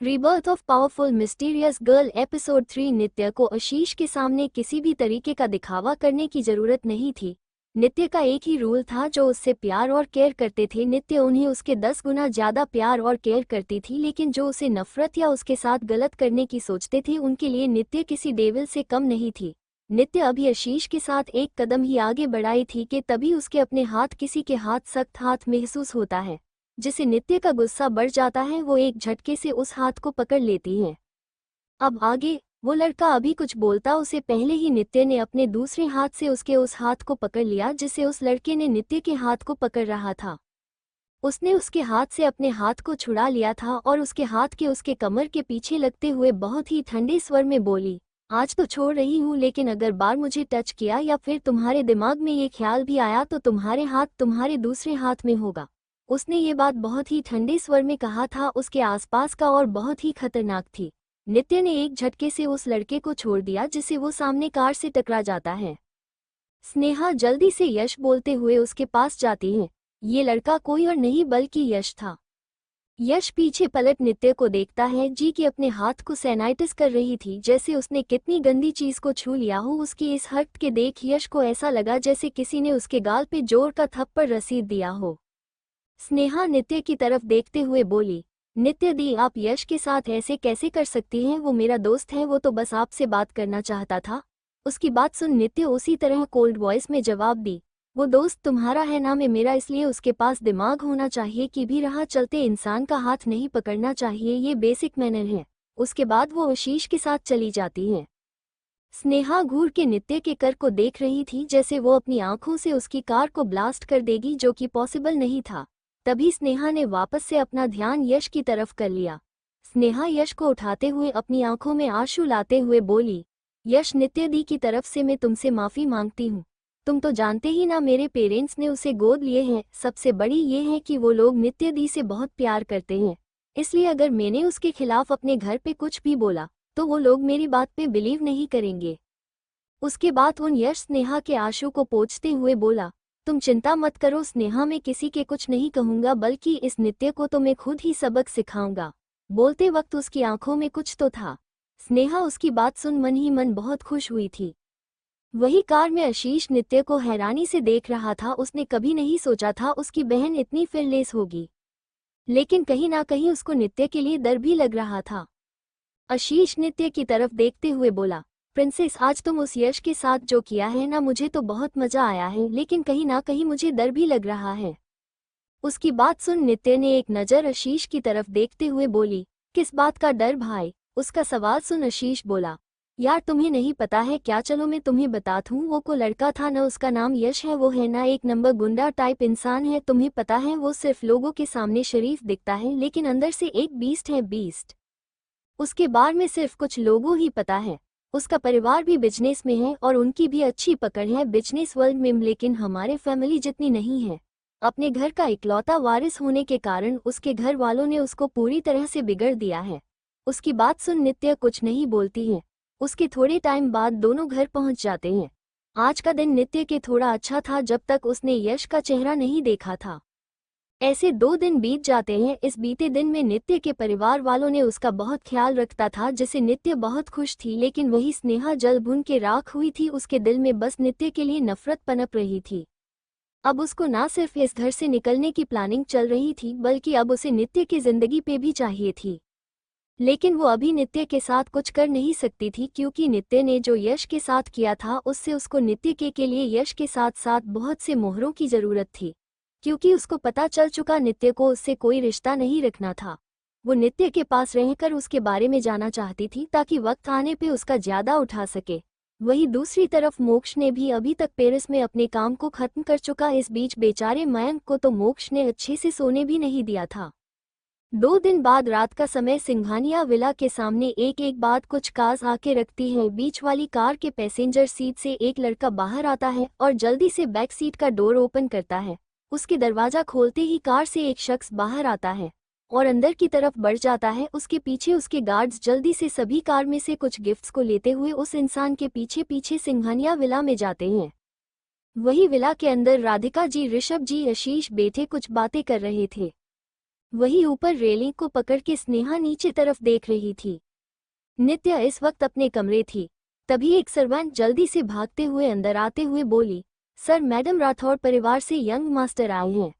Rebirth of powerful mysterious girl episode 3। नित्य को आशीष के सामने किसी भी तरीके का दिखावा करने की जरूरत नहीं थी। नित्य का एक ही रूल था, जो उससे प्यार और केयर करते थे नित्य उन्हें उसके 10 गुना ज्यादा प्यार और केयर करती थी, लेकिन जो उसे नफरत या उसके साथ गलत करने की सोचते थे उनके लिए नित्य किसी डेविल से कम नहीं थी। नित्य अभी आशीष के साथ एक कदम ही आगे बढ़ाई थी कि तभी उसके अपने हाथ किसी के हाथ सख्त हाथ महसूस होता है, जिसे नित्य का गुस्सा बढ़ जाता है। वो एक झटके से उस हाथ को पकड़ लेती है। अब आगे वो लड़का अभी कुछ बोलता उसे पहले ही नित्य ने अपने दूसरे हाथ से उसके उस हाथ को पकड़ लिया जिसे उस लड़के ने नित्य के हाथ को पकड़ रहा था। उसने उसके हाथ से अपने हाथ को छुड़ा लिया था और उसके हाथ के उसके कमर के पीछे लगते हुए बहुत ही ठंडे स्वर में बोली, आज तो छोड़ रही हूँ, लेकिन अगर बार मुझे टच किया या फिर तुम्हारे दिमाग में ये ख्याल भी आया तो तुम्हारे हाथ तुम्हारे दूसरे हाथ में होगा। उसने ये बात बहुत ही ठंडे स्वर में कहा था। उसके आसपास का और बहुत ही खतरनाक थी। नित्य ने एक झटके से उस लड़के को छोड़ दिया जिसे वो सामने कार से टकरा जाता है। स्नेहा जल्दी से यश बोलते हुए उसके पास जाती है। ये लड़का कोई और नहीं बल्कि यश था। यश पीछे पलट नित्य को देखता है जी कि अपने हाथ को सैनिटाइज कर रही थी, जैसे उसने कितनी गंदी चीज को छू लिया हो। उसकी इस हरकत के देख यश को ऐसा लगा जैसे किसी ने उसके गाल पे जोर का थप्पड़ रसीद दिया हो। स्नेहा नित्य की तरफ देखते हुए बोली, नित्य दी, आप यश के साथ ऐसे कैसे कर सकती हैं? वो मेरा दोस्त है, वो तो बस आपसे बात करना चाहता था। उसकी बात सुन नित्य उसी तरह कोल्ड वॉइस में जवाब दी, वो दोस्त तुम्हारा है ना, मैं मेरा, इसलिए उसके पास दिमाग होना चाहिए कि भी राह चलते इंसान का हाथ नहीं पकड़ना चाहिए, ये बेसिक मैनर है। उसके बाद वो आशीष के साथ चली जाती है। स्नेहा घूर के नित्य के कर को देख रही थी, जैसे वो अपनी आंखों से उसकी कार को ब्लास्ट कर देगी, जो कि पॉसिबल नहीं था। तभी स्नेहा ने वापस से अपना ध्यान यश की तरफ कर लिया। स्नेहा यश को उठाते हुए अपनी आंखों में आंसू लाते हुए बोली, यश, नित्य दी की तरफ से मैं तुमसे माफी मांगती हूँ। तुम तो जानते ही ना, मेरे पेरेंट्स ने उसे गोद लिए हैं। सबसे बड़ी ये है कि वो लोग नित्य दी से बहुत प्यार करते हैं, इसलिए अगर मैंने उसके खिलाफ अपने घर पे कुछ भी बोला तो वो लोग मेरी बात पे बिलीव नहीं करेंगे। उसके बाद उन यश स्नेहा के आंसू को पोंछते हुए बोला, तुम चिंता मत करो स्नेहा, मैं किसी के कुछ नहीं कहूंगा, बल्कि इस नित्य को तो मैं खुद ही सबक सिखाऊंगा। बोलते वक्त उसकी आंखों में कुछ तो था। स्नेहा उसकी बात सुन मन ही मन बहुत खुश हुई थी। वही कार में आशीष नित्य को हैरानी से देख रहा था। उसने कभी नहीं सोचा था उसकी बहन इतनी फियरलेस होगी, लेकिन कहीं ना कहीं उसको नित्य के लिए डर भी लग रहा था। आशीष नित्य की तरफ देखते हुए बोला, प्रिंसेस, आज तुम उस यश के साथ जो किया है ना, मुझे तो बहुत मजा आया है, लेकिन कहीं ना कहीं मुझे डर भी लग रहा है। उसकी बात सुन नित्य ने एक नज़र आशीष की तरफ देखते हुए बोली, किस बात का डर भाई? उसका सवाल सुन आशीष बोला, यार तुम्हें नहीं पता है क्या? चलो मैं तुम्हें बताता हूँ। वो को लड़का था ना, उसका नाम यश है। वो है ना एक नंबर गुंडा टाइप इंसान है। तुम्हें पता है वो सिर्फ लोगों के सामने शरीफ दिखता है, लेकिन अंदर से एक बीस्ट है, बीस्ट। उसके बारे में सिर्फ कुछ लोगों ही पता है। उसका परिवार भी बिजनेस में है और उनकी भी अच्छी पकड़ है बिजनेस वर्ल्ड में, लेकिन हमारे फैमिली जितनी नहीं है। अपने घर का इकलौता वारिस होने के कारण उसके घर वालों ने उसको पूरी तरह से बिगड़ दिया है। उसकी बात सुन नित्य कुछ नहीं बोलती है। उसके थोड़े टाइम बाद दोनों घर पहुंच जाते हैं। आज का दिन नित्य के थोड़ा अच्छा था जब तक उसने यश का चेहरा नहीं देखा था। ऐसे 2 दिन बीत जाते हैं। इस बीते दिन में नित्य के परिवार वालों ने उसका बहुत ख्याल रखता था, जिसे नित्य बहुत खुश थी, लेकिन वही स्नेहा जल भुन के राख हुई थी। उसके दिल में बस नित्य के लिए नफरत पनप रही थी। अब उसको ना सिर्फ इस घर से निकलने की प्लानिंग चल रही थी, बल्कि अब उसे नित्य की जिंदगी पे भी चाहिए थी। लेकिन वो अभी नित्य के साथ कुछ कर नहीं सकती थी, क्योंकि नित्य ने जो यश के साथ किया था उससे उसको नित्य के लिए यश के साथ साथ बहुत से मोहरों की जरूरत थी, क्योंकि उसको पता चल चुका नित्य को उससे कोई रिश्ता नहीं रखना था। वो नित्य के पास रहकर उसके बारे में जाना चाहती थी, ताकि वक्त आने पे उसका ज्यादा उठा सके। वहीं दूसरी तरफ मोक्ष ने भी अभी तक पेरिस में अपने काम को खत्म कर चुका। इस बीच बेचारे मयंक को तो मोक्ष ने अच्छे से सोने भी नहीं दिया था। 2 दिन बाद रात का समय सिंघानिया विला के सामने एक बाद कुछ कार आके रखती है। बीच वाली कार के पैसेंजर सीट से एक लड़का बाहर आता है और जल्दी से बैक सीट का डोर ओपन करता है। उसके दरवाजा खोलते ही कार से एक शख्स बाहर आता है और अंदर की तरफ बढ़ जाता है। उसके पीछे उसके गार्ड्स जल्दी से सभी कार में से कुछ गिफ्ट्स को लेते हुए उस इंसान के पीछे पीछे सिंघानिया विला में जाते हैं। वही विला के अंदर राधिका जी, ऋषभ जी, आशीष बैठे कुछ बातें कर रहे थे। वही ऊपर रेलिंग को पकड़ के स्नेहा नीचे तरफ देख रही थी। नित्या इस वक्त अपने कमरे थी। तभी एक सर्वेंट जल्दी से भागते हुए अंदर आते हुए बोली, सर, मैडम राठौड़ परिवार से यंग मास्टर आए हैं।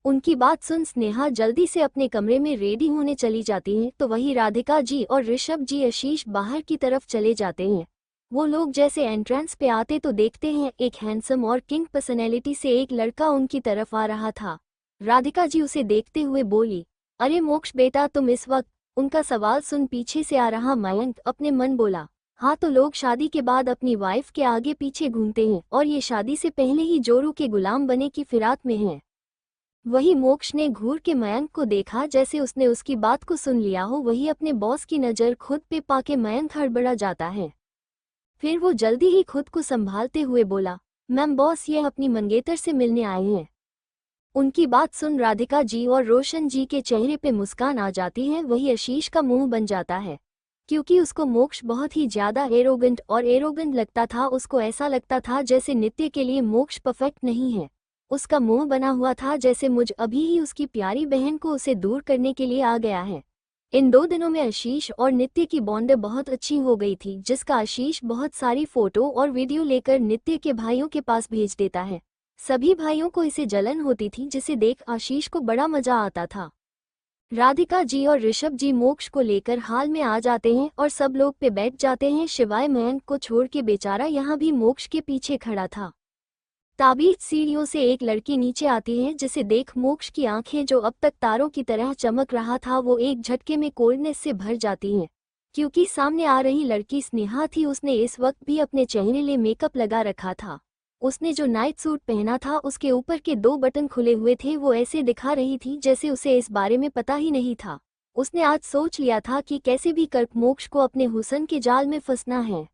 उनकी बात सुन स्नेहा जल्दी से अपने कमरे में रेडी होने चली जाती हैं, तो वही राधिका जी और ऋषभ जी आशीष बाहर की तरफ चले जाते हैं। वो लोग जैसे एंट्रेंस पे आते तो देखते हैं एक हैंडसम और किंग पर्सनैलिटी से एक लड़का उनकी तरफ आ रहा था। राधिका जी उसे देखते हुए बोली, अरे मोक्ष बेटा, तुम इस वक्त? उनका सवाल सुन पीछे से आ रहा मयंक अपने मन बोला, हाँ तो लोग शादी के बाद अपनी वाइफ के आगे पीछे घूमते हैं और ये शादी से पहले ही जोरू के गुलाम बने की फिराक में हैं। वही मोक्ष ने घूर के मयंक को देखा, जैसे उसने उसकी बात को सुन लिया हो। वही अपने बॉस की नज़र खुद पे पाके मयंक हड़बड़ा जाता है। फिर वो जल्दी ही खुद को संभालते हुए बोला, मैम बॉस, ये अपनी मंगेतर से मिलने आए हैं। उनकी बात सुन राधिका जी और रोशन जी के चेहरे पे मुस्कान आ जाती है। वही आशीष का मुंह बन जाता है, क्योंकि उसको मोक्ष बहुत ही ज्यादा एरोगेंट लगता था। उसको ऐसा लगता था जैसे नित्य के लिए मोक्ष परफेक्ट नहीं है। उसका मुंह बना हुआ था जैसे मुझ अभी ही उसकी प्यारी बहन को उसे दूर करने के लिए आ गया है। इन 2 दिनों में आशीष और नित्य की बॉन्ड बहुत अच्छी हो गई थी, जिसका आशीष बहुत सारी फोटो और वीडियो लेकर नित्य के भाइयों के पास भेज देता है। सभी भाइयों को इसे जलन होती थी, जिसे देख आशीष को बड़ा मजा आता था। राधिका जी और ऋषभ जी मोक्ष को लेकर हाल में आ जाते हैं और सब लोग पे बैठ जाते हैं, शिवाय मयंक को छोड़ के। बेचारा यहाँ भी मोक्ष के पीछे खड़ा था। ताबीज सीढ़ियों से एक लड़की नीचे आती है, जिसे देख मोक्ष की आंखें, जो अब तक तारों की तरह चमक रहा था, वो एक झटके में कोल्डनेस से भर जाती हैं, क्योंकि सामने आ रही लड़की स्नेहा थी। उसने इस वक्त भी अपने चेहरे ले मेकअप लगा रखा था। उसने जो नाइट सूट पहना था, उसके ऊपर के 2 बटन खुले हुए थे। वो ऐसे दिखा रही थी जैसे उसे इस बारे में पता ही नहीं था। उसने आज सोच लिया था कि कैसे भी कर मोक्ष को अपने हुस्न के जाल में फंसना है।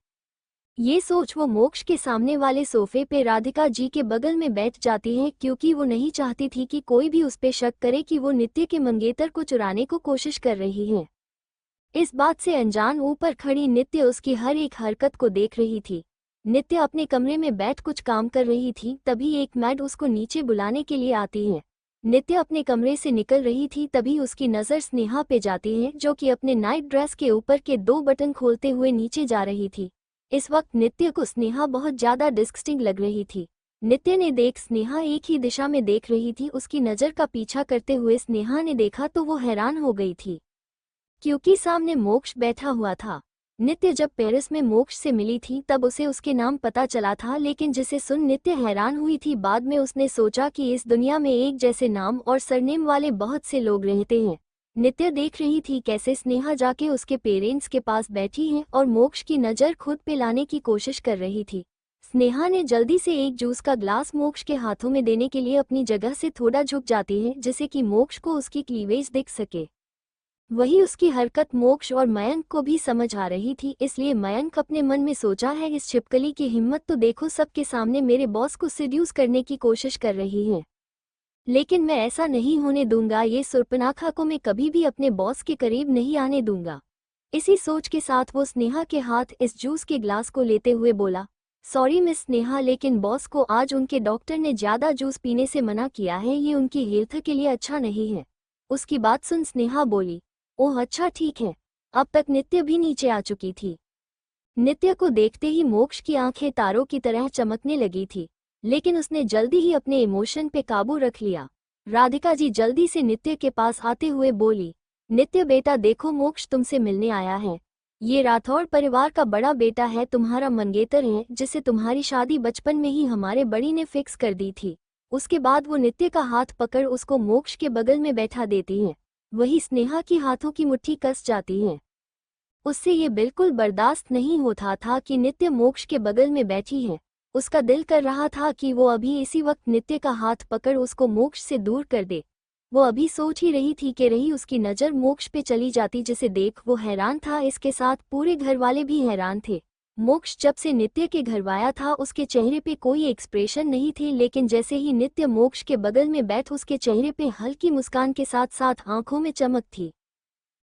ये सोच वो मोक्ष के सामने वाले सोफे पे राधिका जी के बगल में बैठ जाती है, क्योंकि वो नहीं चाहती थी कि कोई भी उस पे शक करे कि वो नित्य के मंगेतर को चुराने को कोशिश कर रही है। इस बात से अनजान ऊपर खड़ी नित्य उसकी हर एक हरकत को देख रही थी। नित्य अपने कमरे में बैठ कुछ काम कर रही थी, तभी एक मैड उसको नीचे बुलाने के लिए आती है। नित्य अपने कमरे से निकल रही थी, तभी उसकी नज़र स्नेहा पे जाती है, जो कि अपने नाइट ड्रेस के ऊपर के 2 बटन खोलते हुए नीचे जा रही थी। इस वक्त नित्य को स्नेहा बहुत ज्यादा डिस्गस्टिंग लग रही थी। नित्य ने देख स्नेहा एक ही दिशा में देख रही थी। उसकी नज़र का पीछा करते हुए स्नेहा ने देखा तो वो हैरान हो गई थी, क्योंकि सामने मोक्ष बैठा हुआ था। नित्य जब पेरिस में मोक्ष से मिली थी तब उसे उसके नाम पता चला था, लेकिन जिसे सुन नित्य हैरान हुई थी। बाद में उसने सोचा कि इस दुनिया में एक जैसे नाम और सरनेम वाले बहुत से लोग रहते हैं। नित्य देख रही थी कैसे स्नेहा जाके उसके पेरेंट्स के पास बैठी है और मोक्ष की नज़र खुद पे लाने की कोशिश कर रही थी। स्नेहा ने जल्दी से एक जूस का ग्लास मोक्ष के हाथों में देने के लिए अपनी जगह से थोड़ा झुक जाती है, जिससे कि मोक्ष को उसकी क्लीवेज दिख सके। वही उसकी हरकत मोक्ष और मयंक को भी समझ आ रही थी, इसलिए मयंक अपने मन में सोचा है, इस छिपकली की हिम्मत तो देखो, सबके सामने मेरे बॉस को सिड्यूस करने की कोशिश कर रही है। लेकिन मैं ऐसा नहीं होने दूंगा। ये सुर्पनाखा को मैं कभी भी अपने बॉस के करीब नहीं आने दूंगा। इसी सोच के साथ वो स्नेहा के हाथ इस जूस के ग्लास को लेते हुए बोला, सॉरी मिस स्नेहा, लेकिन बॉस को आज उनके डॉक्टर ने ज़्यादा जूस पीने से मना किया है। ये उनकी हेल्थ के लिए अच्छा नहीं है। उसकी बात सुन स्नेहा बोली, ओह अच्छा ठीक है। अब तक नित्य भी नीचे आ चुकी थी। नित्य को देखते ही मोक्ष की आंखें तारों की तरह चमकने लगी थी, लेकिन उसने जल्दी ही अपने इमोशन पे काबू रख लिया। राधिका जी जल्दी से नित्य के पास आते हुए बोली, नित्य बेटा देखो, मोक्ष तुमसे मिलने आया है। ये राठौड़ परिवार का बड़ा बेटा है, तुम्हारा मंगेतर है, जिसे तुम्हारी शादी बचपन में ही हमारे बड़ी ने फिक्स कर दी थी। उसके बाद वो नित्य का हाथ पकड़ उसको मोक्ष के बगल में बैठा देती है। वही स्नेहा की हाथों की मुट्ठी कस जाती है। उससे ये बिल्कुल बर्दाश्त नहीं होता था कि नित्य मोक्ष के बगल में बैठी है। उसका दिल कर रहा था कि वो अभी इसी वक्त नित्य का हाथ पकड़ उसको मोक्ष से दूर कर दे। वो अभी सोच ही रही थी कि रही उसकी नज़र मोक्ष पे चली जाती, जिसे देख वो हैरान था। इसके साथ पूरे घर वाले भी हैरान थे। मोक्ष जब से नित्य के घर आया था उसके चेहरे पे कोई एक्सप्रेशन नहीं थे, लेकिन जैसे ही नित्य मोक्ष के बगल में बैठ उसके चेहरे पे हल्की मुस्कान के साथ साथ आंखों में चमक थी।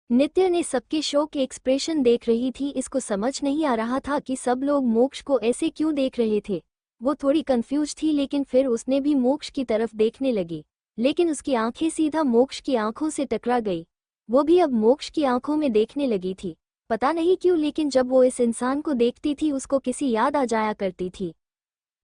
नित्य ने सबके शौक के एक्सप्रेशन देख रही थी। इसको समझ नहीं आ रहा था कि सब लोग मोक्ष को ऐसे क्यों देख रहे थे। वो थोड़ी कंफ्यूज थी, लेकिन फिर उसने भी मोक्ष की तरफ देखने लगी। लेकिन उसकी आंखें सीधा मोक्ष की आंखों से टकरा गई। वो भी अब मोक्ष की आंखों में देखने लगी थी। पता नहीं क्यों, लेकिन जब वो इस इंसान को देखती थी उसको किसी याद आ जाया करती थी।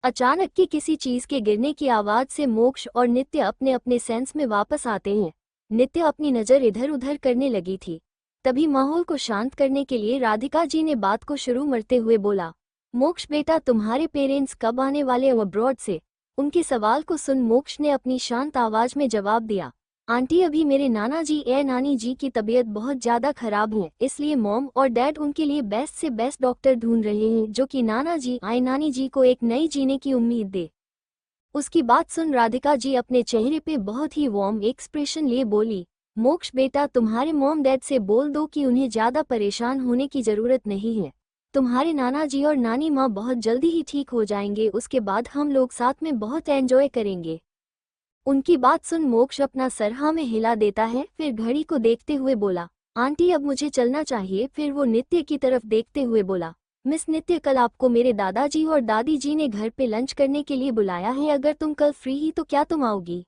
अचानक की किसी चीज के गिरने की आवाज से मोक्ष और नित्य अपने अपने सेंस में वापस आते हैं। नित्य अपनी नजर इधर उधर करने लगी थी। तभी माहौल को शांत करने के लिए राधिका जी ने बात को शुरू करते हुए बोला, मोक्ष बेटा, तुम्हारे पेरेंट्स कब आने वाले हो अब्रॉड से? उनके सवाल को सुन मोक्ष ने अपनी शांत आवाज में जवाब दिया, आंटी अभी मेरे नाना जी ए नानी जी की तबीयत बहुत ज्यादा खराब है, इसलिए मॉम और डैड उनके लिए बेस्ट से बेस्ट डॉक्टर ढूंढ रहे हैं जो कि नाना जी आई नानी जी को एक नई जीने की उम्मीद दे। उसकी बात सुन राधिका जी अपने चेहरे पे बहुत ही वार्म एक्सप्रेशन लिए बोली, मोक्ष बेटा, तुम्हारे मॉम डैड से बोल दो कि उन्हें ज्यादा परेशान होने की जरूरत नहीं है। तुम्हारे नाना जी और नानी माँ बहुत जल्दी ही ठीक हो जाएंगे, उसके बाद हम लोग साथ में बहुत एंजॉय करेंगे। उनकी बात सुन मोक्ष अपना सर हाँ में हिला देता है, फिर घड़ी को देखते हुए बोला, आंटी अब मुझे चलना चाहिए। फिर वो नित्य की तरफ देखते हुए बोला, मिस नित्य, कल आपको मेरे दादाजी और दादी जी ने घर पे लंच करने के लिए बुलाया है, अगर तुम कल फ्री ही तो क्या तुम आओगी?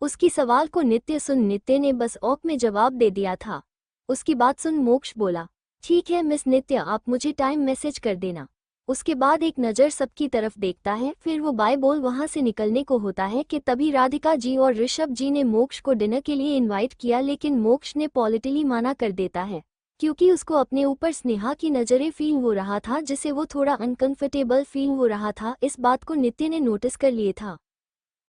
उसकी सवाल को नित्य सुन नित्य ने बस औक में जवाब दे दिया था। उसकी बात सुन मोक्ष बोला, ठीक है मिस नित्य, आप मुझे टाइम मैसेज कर देना। उसके बाद एक नज़र सबकी तरफ देखता है, फिर वो बाय बोल वहां से निकलने को होता है कि तभी राधिका जी और ऋषभ जी ने मोक्ष को डिनर के लिए इनवाइट किया, लेकिन मोक्ष ने पॉलिटिकली माना कर देता है क्योंकि उसको अपने ऊपर स्नेहा की नज़रें फील हो रहा था, जिससे वो थोड़ा अनकंफर्टेबल फील हो रहा था। इस बात को नित्य ने नोटिस कर लिए था।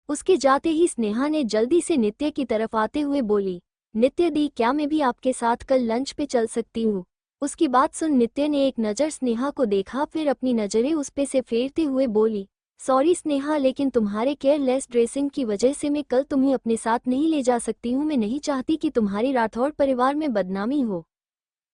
उसके जाते ही स्नेहा ने जल्दी से नित्य की तरफ आते हुए बोली, नित्य दी, क्या मैं भी आपके साथ कल लंच पे चल सकती हूँ? उसकी बात सुन नित्य ने एक नज़र स्नेहा को देखा, फिर अपनी नज़रें उस पे से फेरते हुए बोली, सॉरी स्नेहा, लेकिन तुम्हारे केयरलेस ड्रेसिंग की वजह से मैं कल तुम्हें अपने साथ नहीं ले जा सकती हूँ। मैं नहीं चाहती कि तुम्हारी राठौड़ परिवार में बदनामी हो।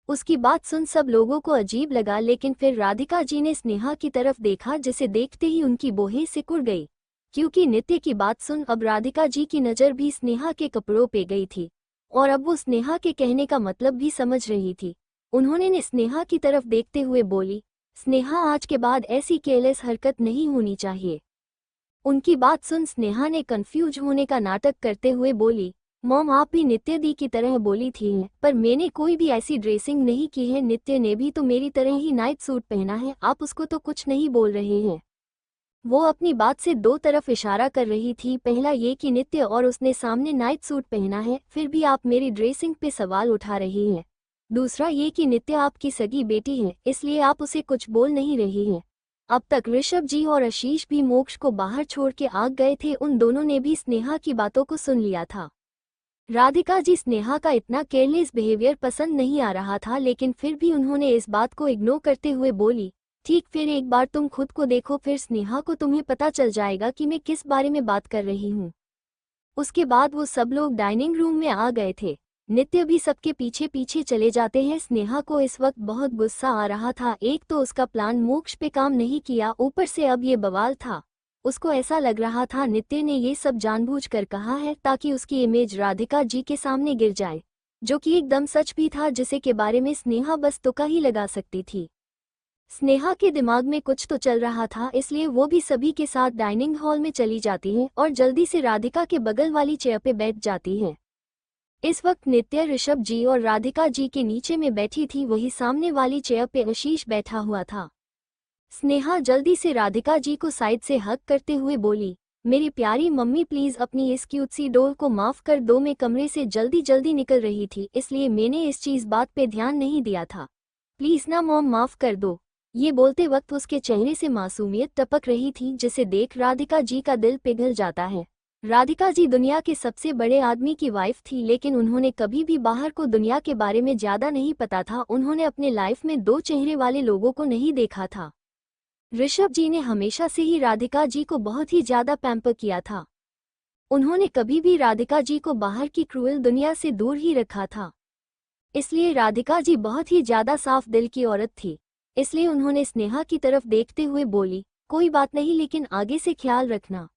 उसकी बात सुन सब लोगों को अजीब लगा, लेकिन फिर राधिका जी ने स्नेहा की तरफ देखा, जिसे देखते ही उनकी बोहें सिकुड़ गई, क्योंकि नित्य की बात सुन अब राधिका जी की नज़र भी स्नेहा के कपड़ों पे गई थी और अब वो स्नेहा के कहने का मतलब भी समझ रही थी। उन्होंने स्नेहा की तरफ देखते हुए बोली, स्नेहा, आज के बाद ऐसी केयरलेस हरकत नहीं होनी चाहिए। उनकी बात सुन स्नेहा ने कंफ्यूज होने का नाटक करते हुए बोली, मॉम आप भी नित्य दी की तरह बोली थी, पर मैंने कोई भी ऐसी ड्रेसिंग नहीं की है। नित्य ने भी तो मेरी तरह ही नाइट सूट पहना है, आप उसको तो कुछ नहीं बोल रहे हैं। वो अपनी बात से दो तरफ इशारा कर रही थी, पहला ये कि नित्य और उसने सामने नाइट सूट पहना है, फिर भी आप मेरी ड्रेसिंग पे सवाल उठा रही हैं। दूसरा ये कि नित्य आपकी सगी बेटी है, इसलिए आप उसे कुछ बोल नहीं रही हैं। अब तक ऋषभ जी और आशीष भी मोक्ष को बाहर छोड़ के आ गए थे, उन दोनों ने भी स्नेहा की बातों को सुन लिया था। राधिका जी स्नेहा का इतना केयरलेस बिहेवियर पसंद नहीं आ रहा था, लेकिन फिर भी उन्होंने इस बात को इग्नोर करते हुए बोली, ठीक, फिर एक बार तुम खुद को देखो, फिर स्नेहा को तुम्हें पता चल जाएगा कि मैं किस बारे में बात कर रही हूँ। उसके बाद वो सब लोग डाइनिंग रूम में आ गए थे। नित्य भी सबके पीछे पीछे चले जाते हैं। स्नेहा को इस वक्त बहुत गुस्सा आ रहा था, एक तो उसका प्लान मोक्ष पे काम नहीं किया, ऊपर से अब ये बवाल था। उसको ऐसा लग रहा था नित्य ने ये सब जानबूझकर कहा है ताकि उसकी इमेज राधिका जी के सामने गिर जाए, जो कि एकदम सच भी था, जिसे के बारे में स्नेहा बस तुक्का ही लगा सकती थी। स्नेहा के दिमाग में कुछ तो चल रहा था, इसलिए वो भी सभी के साथ डाइनिंग हॉल में चली जाती है और जल्दी से राधिका के बगल वाली चेयर पे बैठ जाती है। इस वक्त नित्य ऋषभ जी और राधिका जी के नीचे में बैठी थी, वही सामने वाली चेयर पे आशीष बैठा हुआ था। स्नेहा जल्दी से राधिका जी को साइड से हग करते हुए बोली, मेरी प्यारी मम्मी प्लीज अपनी इस क्यूट सी डोल को माफ कर दो। मैं कमरे से जल्दी जल्दी निकल रही थी, इसलिए मैंने इस चीज बात पे ध्यान नहीं दिया था। प्लीज ना मॉम, माफ कर दो। ये बोलते वक्त उसके चेहरे से मासूमियत टपक रही थी, जिसे देख राधिका जी का दिल पिघल जाता है। राधिका जी दुनिया के सबसे बड़े आदमी की वाइफ थी, लेकिन उन्होंने कभी भी बाहर को दुनिया के बारे में ज्यादा नहीं पता था। उन्होंने अपने लाइफ में दो चेहरे वाले लोगों को नहीं देखा था। ऋषभ जी ने हमेशा से ही राधिका जी को बहुत ही ज्यादा पैम्पर किया था। उन्होंने कभी भी राधिका जी को बाहर की क्रूएल दुनिया से दूर ही रखा था, इसलिए राधिका जी बहुत ही ज्यादा साफ दिल की औरत थी। इसलिए उन्होंने स्नेहा की तरफ देखते हुए बोली, कोई बात नहीं, लेकिन आगे से ख्याल रखना।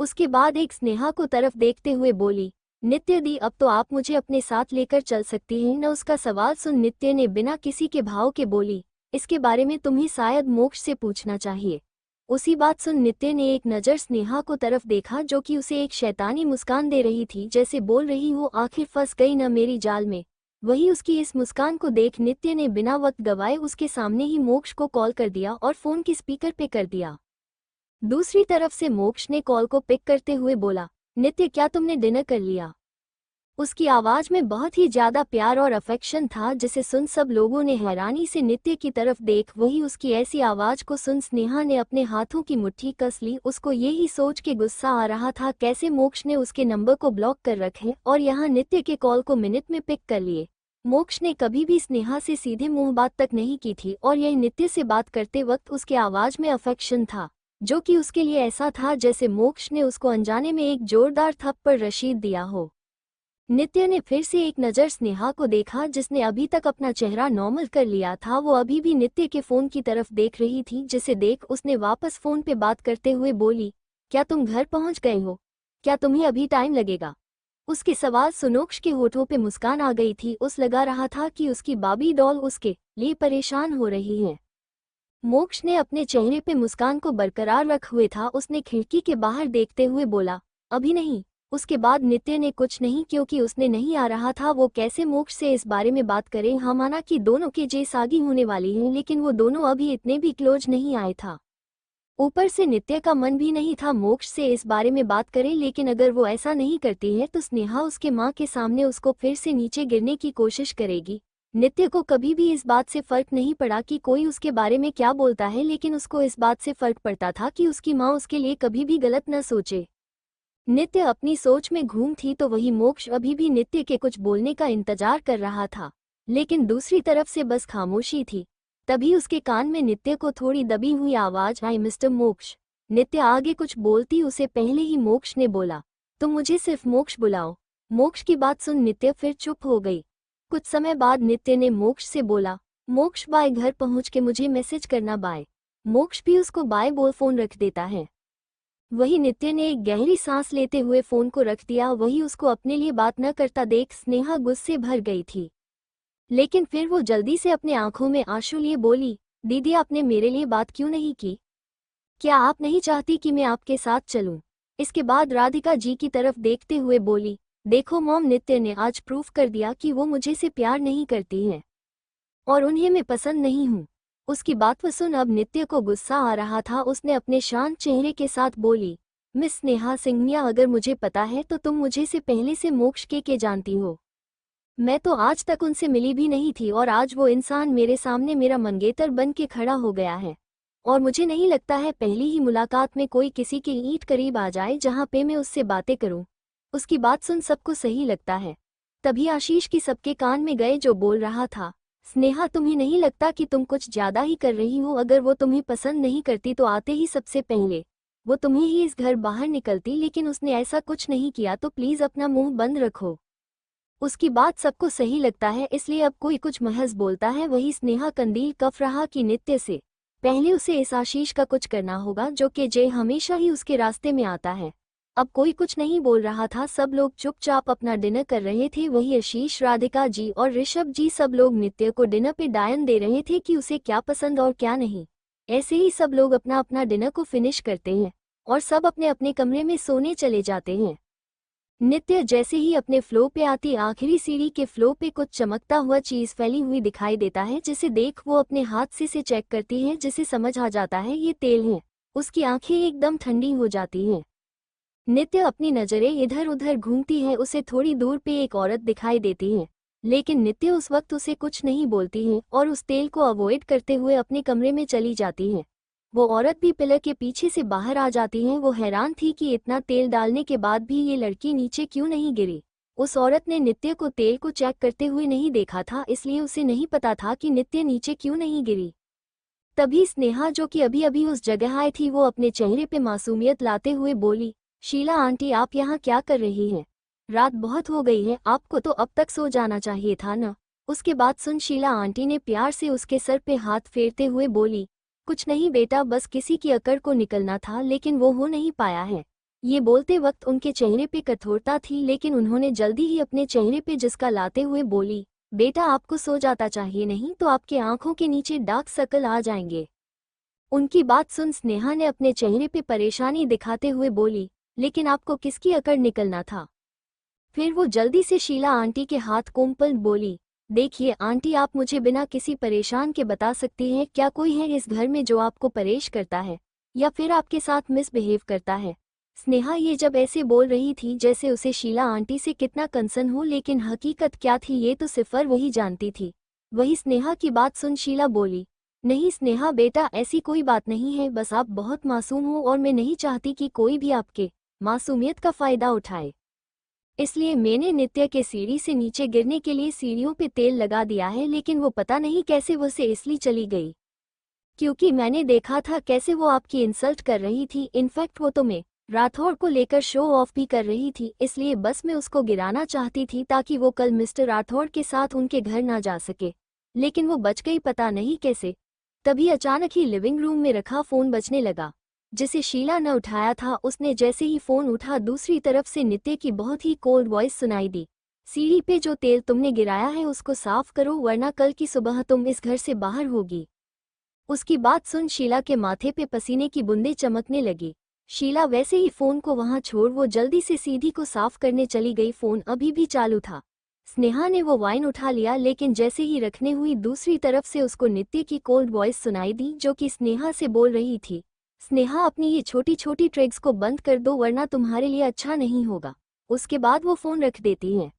उसके बाद एक स्नेहा को तरफ देखते हुए बोली, नित्य दी, अब तो आप मुझे अपने साथ लेकर चल सकती हैं न? उसका सवाल सुन नित्य ने बिना किसी के भाव के बोली, इसके बारे में तुम्हें शायद मोक्ष से पूछना चाहिए। उसी बात सुन नित्य ने एक नज़र स्नेहा को तरफ देखा जो कि उसे एक शैतानी मुस्कान दे रही थी, जैसे बोल रही हो आखिर फंस गई न मेरी जाल में। वही उसकी इस मुस्कान को देख नित्य ने बिना वक्त गवाए उसके सामने ही मोक्ष को कॉल कर दिया और फ़ोन की स्पीकर पे कर दिया। दूसरी तरफ से मोक्ष ने कॉल को पिक करते हुए बोला, नित्य क्या तुमने डिनर कर लिया? उसकी आवाज़ में बहुत ही ज़्यादा प्यार और अफेक्शन था, जिसे सुन सब लोगों ने हैरानी से नित्य की तरफ देख वही उसकी ऐसी आवाज़ को सुन स्नेहा ने अपने हाथों की मुट्ठी कस ली। उसको यही सोच के गुस्सा आ रहा था कैसे मोक्ष ने उसके नंबर को ब्लॉक कर रखे और यहाँ नित्य के कॉल को मिनट में पिक कर लिए। मोक्ष ने कभी भी स्नेहा से सीधे मुंह बात तक नहीं की थी और यह नित्य से बात करते वक्त उसके आवाज़ में अफेक्शन था, जो कि उसके लिए ऐसा था जैसे मोक्ष ने उसको अनजाने में एक जोरदार थप्पड़ रशीद दिया हो। नित्य ने फिर से एक नज़र स्नेहा को देखा जिसने अभी तक अपना चेहरा नॉर्मल कर लिया था। वो अभी भी नित्य के फ़ोन की तरफ देख रही थी, जिसे देख उसने वापस फ़ोन पे बात करते हुए बोली, क्या तुम घर पहुंच गए हो? क्या तुम्हें अभी टाइम लगेगा? उसके सवाल सुनोक्ष के होठों पे मुस्कान आ गई थी। उस लगा रहा था कि उसकी बाबी डॉल उसके लिए परेशान हो रही है। मोक्ष ने अपने चेहरे पे मुस्कान को बरकरार रखे हुए था। उसने खिड़की के बाहर देखते हुए बोला, अभी नहीं। उसके बाद नित्य ने कुछ नहीं, क्योंकि उसने नहीं आ रहा था वो कैसे मोक्ष से इस बारे में बात करे। हाँ, माना कि दोनों के जे सागी होने वाली है, लेकिन वो दोनों अभी इतने भी क्लोज नहीं आए था। ऊपर से नित्य का मन भी नहीं था मोक्ष से इस बारे में बात करे, लेकिन अगर वो ऐसा नहीं करती है तो स्नेहा उसके माँ के सामने उसको फिर से नीचे गिरने की कोशिश करेगी। नित्य को कभी भी इस बात से फर्क नहीं पड़ा कि कोई उसके बारे में क्या बोलता है, लेकिन उसको इस बात से फर्क पड़ता था कि उसकी माँ उसके लिए कभी भी गलत न सोचे। नित्य अपनी सोच में घूम थी तो वही मोक्ष अभी भी नित्य के कुछ बोलने का इंतजार कर रहा था, लेकिन दूसरी तरफ से बस खामोशी थी। तभी उसके कान में नित्य को थोड़ी दबी हुई आवाज आई, मिस्टर मोक्ष। नित्य आगे कुछ बोलती उससे पहले ही मोक्ष ने बोला, तुम मुझे सिर्फ मोक्ष बुलाओ। मोक्ष की बात सुन नित्य फिर चुप हो गई। कुछ समय बाद नित्य ने मोक्ष से बोला, मोक्ष बाय, घर पहुंच के मुझे मैसेज करना बाय। मोक्ष भी उसको बाय बोल फोन रख देता है। वही नित्य ने एक गहरी सांस लेते हुए फोन को रख दिया। वही उसको अपने लिए बात न करता देख स्नेहा गुस्से भर गई थी, लेकिन फिर वो जल्दी से अपने आंखों में आंसू लिए बोली, दीदी आपने मेरे लिए बात क्यों नहीं की? क्या आप नहीं चाहती कि मैं आपके साथ चलूं? इसके बाद राधिका जी की तरफ देखते हुए बोली, देखो मॉम, नित्य ने आज प्रूफ कर दिया कि वो मुझे से प्यार नहीं करती है और उन्हें मैं पसंद नहीं हूँ। उसकी बात सुन अब नित्य को गुस्सा आ रहा था। उसने अपने शांत चेहरे के साथ बोली, मिस स्नेहा सिंघिया, अगर मुझे पता है तो तुम मुझे से पहले से मोक्ष के जानती हो। मैं तो आज तक उनसे मिली भी नहीं थी और आज वो इंसान मेरे सामने मेरा मंगेतर बन के खड़ा हो गया है और मुझे नहीं लगता है पहली ही मुलाकात में कोई किसी के ईंट करीब आ जाए जहाँ पे मैं उससे बातें करूँ। उसकी बात सुन सबको सही लगता है। तभी आशीष की सबके कान में गए जो बोल रहा था, स्नेहा तुम्हें नहीं लगता कि तुम कुछ ज्यादा ही कर रही हो? अगर वो तुम्हें पसंद नहीं करती तो आते ही सबसे पहले वो तुम्हें ही इस घर बाहर निकलती, लेकिन उसने ऐसा कुछ नहीं किया, तो प्लीज अपना मुंह बंद रखो। उसकी बात सबको सही लगता है, इसलिए अब कोई कुछ महज बोलता है। वही स्नेहा कंदील कफ रहा कि नित्य से पहले उसे इस आशीष का कुछ करना होगा, जो कि जय हमेशा ही उसके रास्ते में आता है। अब कोई कुछ नहीं बोल रहा था, सब लोग चुपचाप अपना डिनर कर रहे थे। वही आशीष, राधिका जी और ऋषभ जी सब लोग नित्य को डिनर पे डायन दे रहे थे कि उसे क्या पसंद और क्या नहीं। ऐसे ही सब लोग अपना अपना डिनर को फिनिश करते हैं और सब अपने अपने कमरे में सोने चले जाते हैं। नित्य जैसे ही अपने फ्लो पे आती आखिरी सीढ़ी के फ्लो पे कुछ चमकता हुआ चीज फैली हुई दिखाई देता है, जिसे देख वो अपने हाथ से चेक करती है, जिसे समझ आ जाता है ये तेल है। उसकी आंखें एकदम ठंडी हो जाती हैं। नित्य अपनी नजरें इधर उधर घूमती है। उसे थोड़ी दूर पे एक औरत दिखाई देती है, लेकिन नित्य उस वक्त उसे कुछ नहीं बोलती है और उस तेल को अवॉइड करते हुए अपने कमरे में चली जाती है। वो औरत भी पिलर के पीछे से बाहर आ जाती है। वो हैरान थी कि इतना तेल डालने के बाद भी ये लड़की नीचे क्यों नहीं गिरी। उस औरत ने नित्य को तेल को चेक करते हुए नहीं देखा था, इसलिए उसे नहीं पता था कि नित्य नीचे क्यों नहीं गिरी। तभी स्नेहा, जो कि अभी अभी उस जगह आई थी, वो अपने चेहरे पे मासूमियत लाते हुए बोली, शीला आंटी आप यहाँ क्या कर रही हैं? रात बहुत हो गई है, आपको तो अब तक सो जाना चाहिए था ना। उसके बाद सुन शीला आंटी ने प्यार से उसके सर पे हाथ फेरते हुए बोली, कुछ नहीं बेटा, बस किसी की अकड़ को निकलना था, लेकिन वो हो नहीं पाया है। ये बोलते वक्त उनके चेहरे पे कठोरता थी, लेकिन उन्होंने जल्दी ही अपने चेहरे पे जिसका लाते हुए बोली, बेटा आपको सो जाता चाहिए, नहीं तो आपके आंखों के नीचे डार्क सर्कल आ जाएंगे। उनकी बात सुन स्नेहा ने अपने चेहरे पे परेशानी दिखाते हुए बोली, लेकिन आपको किसकी अकड़ निकलना था? फिर वो जल्दी से शीला आंटी के हाथ कोंपल बोली, देखिए आंटी, आप मुझे बिना किसी परेशान के बता सकती हैं क्या कोई है इस घर में जो आपको परेश करता है या फिर आपके साथ मिसबिहेव करता है? स्नेहा ये जब ऐसे बोल रही थी जैसे उसे शीला आंटी से कितना कंसर्न हो, लेकिन हकीकत क्या थी ये तो सिर्फ वही जानती थी। वही स्नेहा की बात सुन शीला बोली, नहीं स्नेहा बेटा, ऐसी कोई बात नहीं है, बस आप बहुत मासूम हो और मैं नहीं चाहती कि कोई भी आपके मासूमियत का फ़ायदा उठाए। इसलिए मैंने नित्य के सीढ़ी से नीचे गिरने के लिए सीढ़ियों पे तेल लगा दिया है, लेकिन वो पता नहीं कैसे वो से इसलिए चली गई क्योंकि मैंने देखा था कैसे वो आपकी इंसल्ट कर रही थी। इनफैक्ट वो तो मैं राठौड़ को लेकर शो ऑफ भी कर रही थी, इसलिए बस मैं उसको गिराना चाहती थी ताकि वो कल मिस्टर राठौड़ के साथ उनके घर ना जा सके, लेकिन वो बच गई पता नहीं कैसे। तभी अचानक ही लिविंग रूम में रखा फ़ोन बजने लगा, जिसे शीला न उठाया था। उसने जैसे ही फ़ोन उठा, दूसरी तरफ से नित्य की बहुत ही कोल्ड वॉइस सुनाई दी, सीढ़ी पे जो तेल तुमने गिराया है उसको साफ करो वरना कल की सुबह तुम इस घर से बाहर होगी। उसकी बात सुन शीला के माथे पे पसीने की बूंदें चमकने लगी। शीला वैसे ही फ़ोन को वहां छोड़ वो जल्दी से सीढ़ी को साफ करने चली गई। फ़ोन अभी भी चालू था। स्नेहा ने वो वाइन उठा लिया, लेकिन जैसे ही रखने हुई दूसरी तरफ से उसको नित्य की कोल्ड वॉइस सुनाई दी जो कि स्नेहा से बोल रही थी, स्नेहा अपनी ये छोटी छोटी ट्रिक्स को बंद कर दो वरना तुम्हारे लिए अच्छा नहीं होगा। उसके बाद वो फ़ोन रख देती है।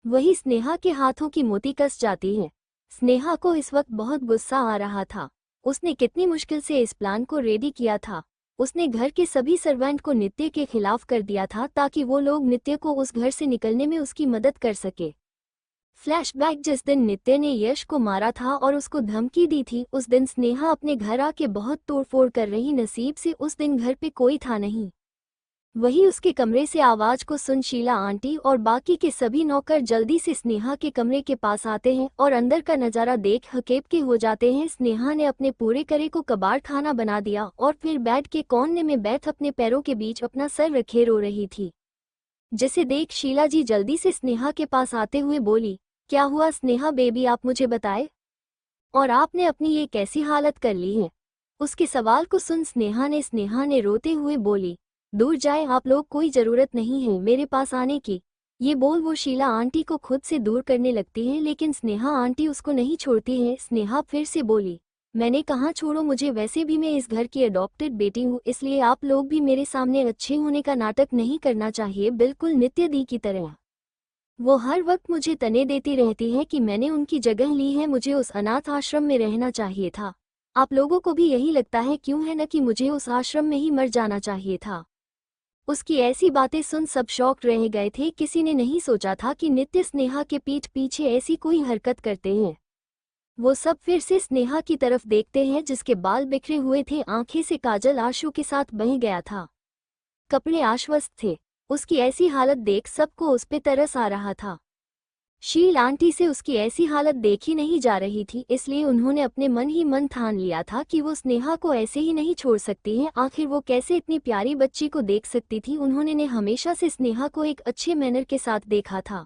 वही स्नेहा के हाथों की मोती कस जाती है। स्नेहा को इस वक्त बहुत गुस्सा आ रहा था। उसने कितनी मुश्किल से इस प्लान को रेडी किया था। उसने घर के सभी सर्वेंट को नित्य के खिलाफ कर दिया था ताकि वो लोग नित्य को उस घर से निकलने में उसकी मदद कर सके। फ्लैशबैक, जिस दिन नित्य ने यश को मारा था और उसको धमकी दी थी, उस दिन स्नेहा अपने घर आके बहुत तोड़फोड़ कर रही। नसीब से उस दिन घर पे कोई था नहीं। वही उसके कमरे से आवाज को सुन शीला आंटी और बाकी के सभी नौकर जल्दी से स्नेहा के कमरे के पास आते हैं और अंदर का नज़ारा देख हकेब के हो जाते हैं। स्नेहा ने अपने पूरे करे को कबाड़ खाना बना दिया और फिर बेड के कोने में बैठ अपने पैरों के बीच अपना सर रखे रो रही थी, जिसे देख शीला जी जल्दी से स्नेहा के पास आते हुए बोली, क्या हुआ स्नेहा बेबी, आप मुझे बताए, और आपने अपनी ये कैसी हालत कर ली है? उसके सवाल को सुन स्नेहा ने रोते हुए बोली, दूर जाए आप लोग, कोई ज़रूरत नहीं है मेरे पास आने की। ये बोल वो शीला आंटी को खुद से दूर करने लगती है, लेकिन स्नेहा आंटी उसको नहीं छोड़ती है। स्नेहा फिर से बोली, मैंने कहाँ छोड़ो मुझे, वैसे भी मैं इस घर की अडॉप्टेड बेटी हूँ, इसलिए आप लोग भी मेरे सामने अच्छे होने का नाटक नहीं करना चाहिए, बिल्कुल नित्य दी की तरह। वो हर वक्त मुझे तने देती रहती है कि मैंने उनकी जगह ली है, मुझे उस अनाथ आश्रम में रहना चाहिए था। आप लोगों को भी यही लगता है क्यों है न कि मुझे उस आश्रम में ही मर जाना चाहिए था। उसकी ऐसी बातें सुन सब शॉक्ड रह गए थे। किसी ने नहीं सोचा था कि नित्य स्नेहा के पीठ पीछे ऐसी कोई हरकत करते हैं। वो सब फिर से स्नेहा की तरफ देखते हैं जिसके बाल बिखरे हुए थे, आंखें से काजल आंसू के साथ बह गया था, कपड़े आश्वस्त थे। उसकी ऐसी हालत देख सबको उस पे तरस आ रहा था। शील आंटी से उसकी ऐसी हालत देखी नहीं जा रही थी, इसलिए उन्होंने अपने मन ही मन ठान लिया था कि वो स्नेहा को ऐसे ही नहीं छोड़ सकती है। आखिर वो कैसे इतनी प्यारी बच्ची को देख सकती थी। उन्होंने हमेशा से स्नेहा को एक अच्छे मैनर के साथ देखा था।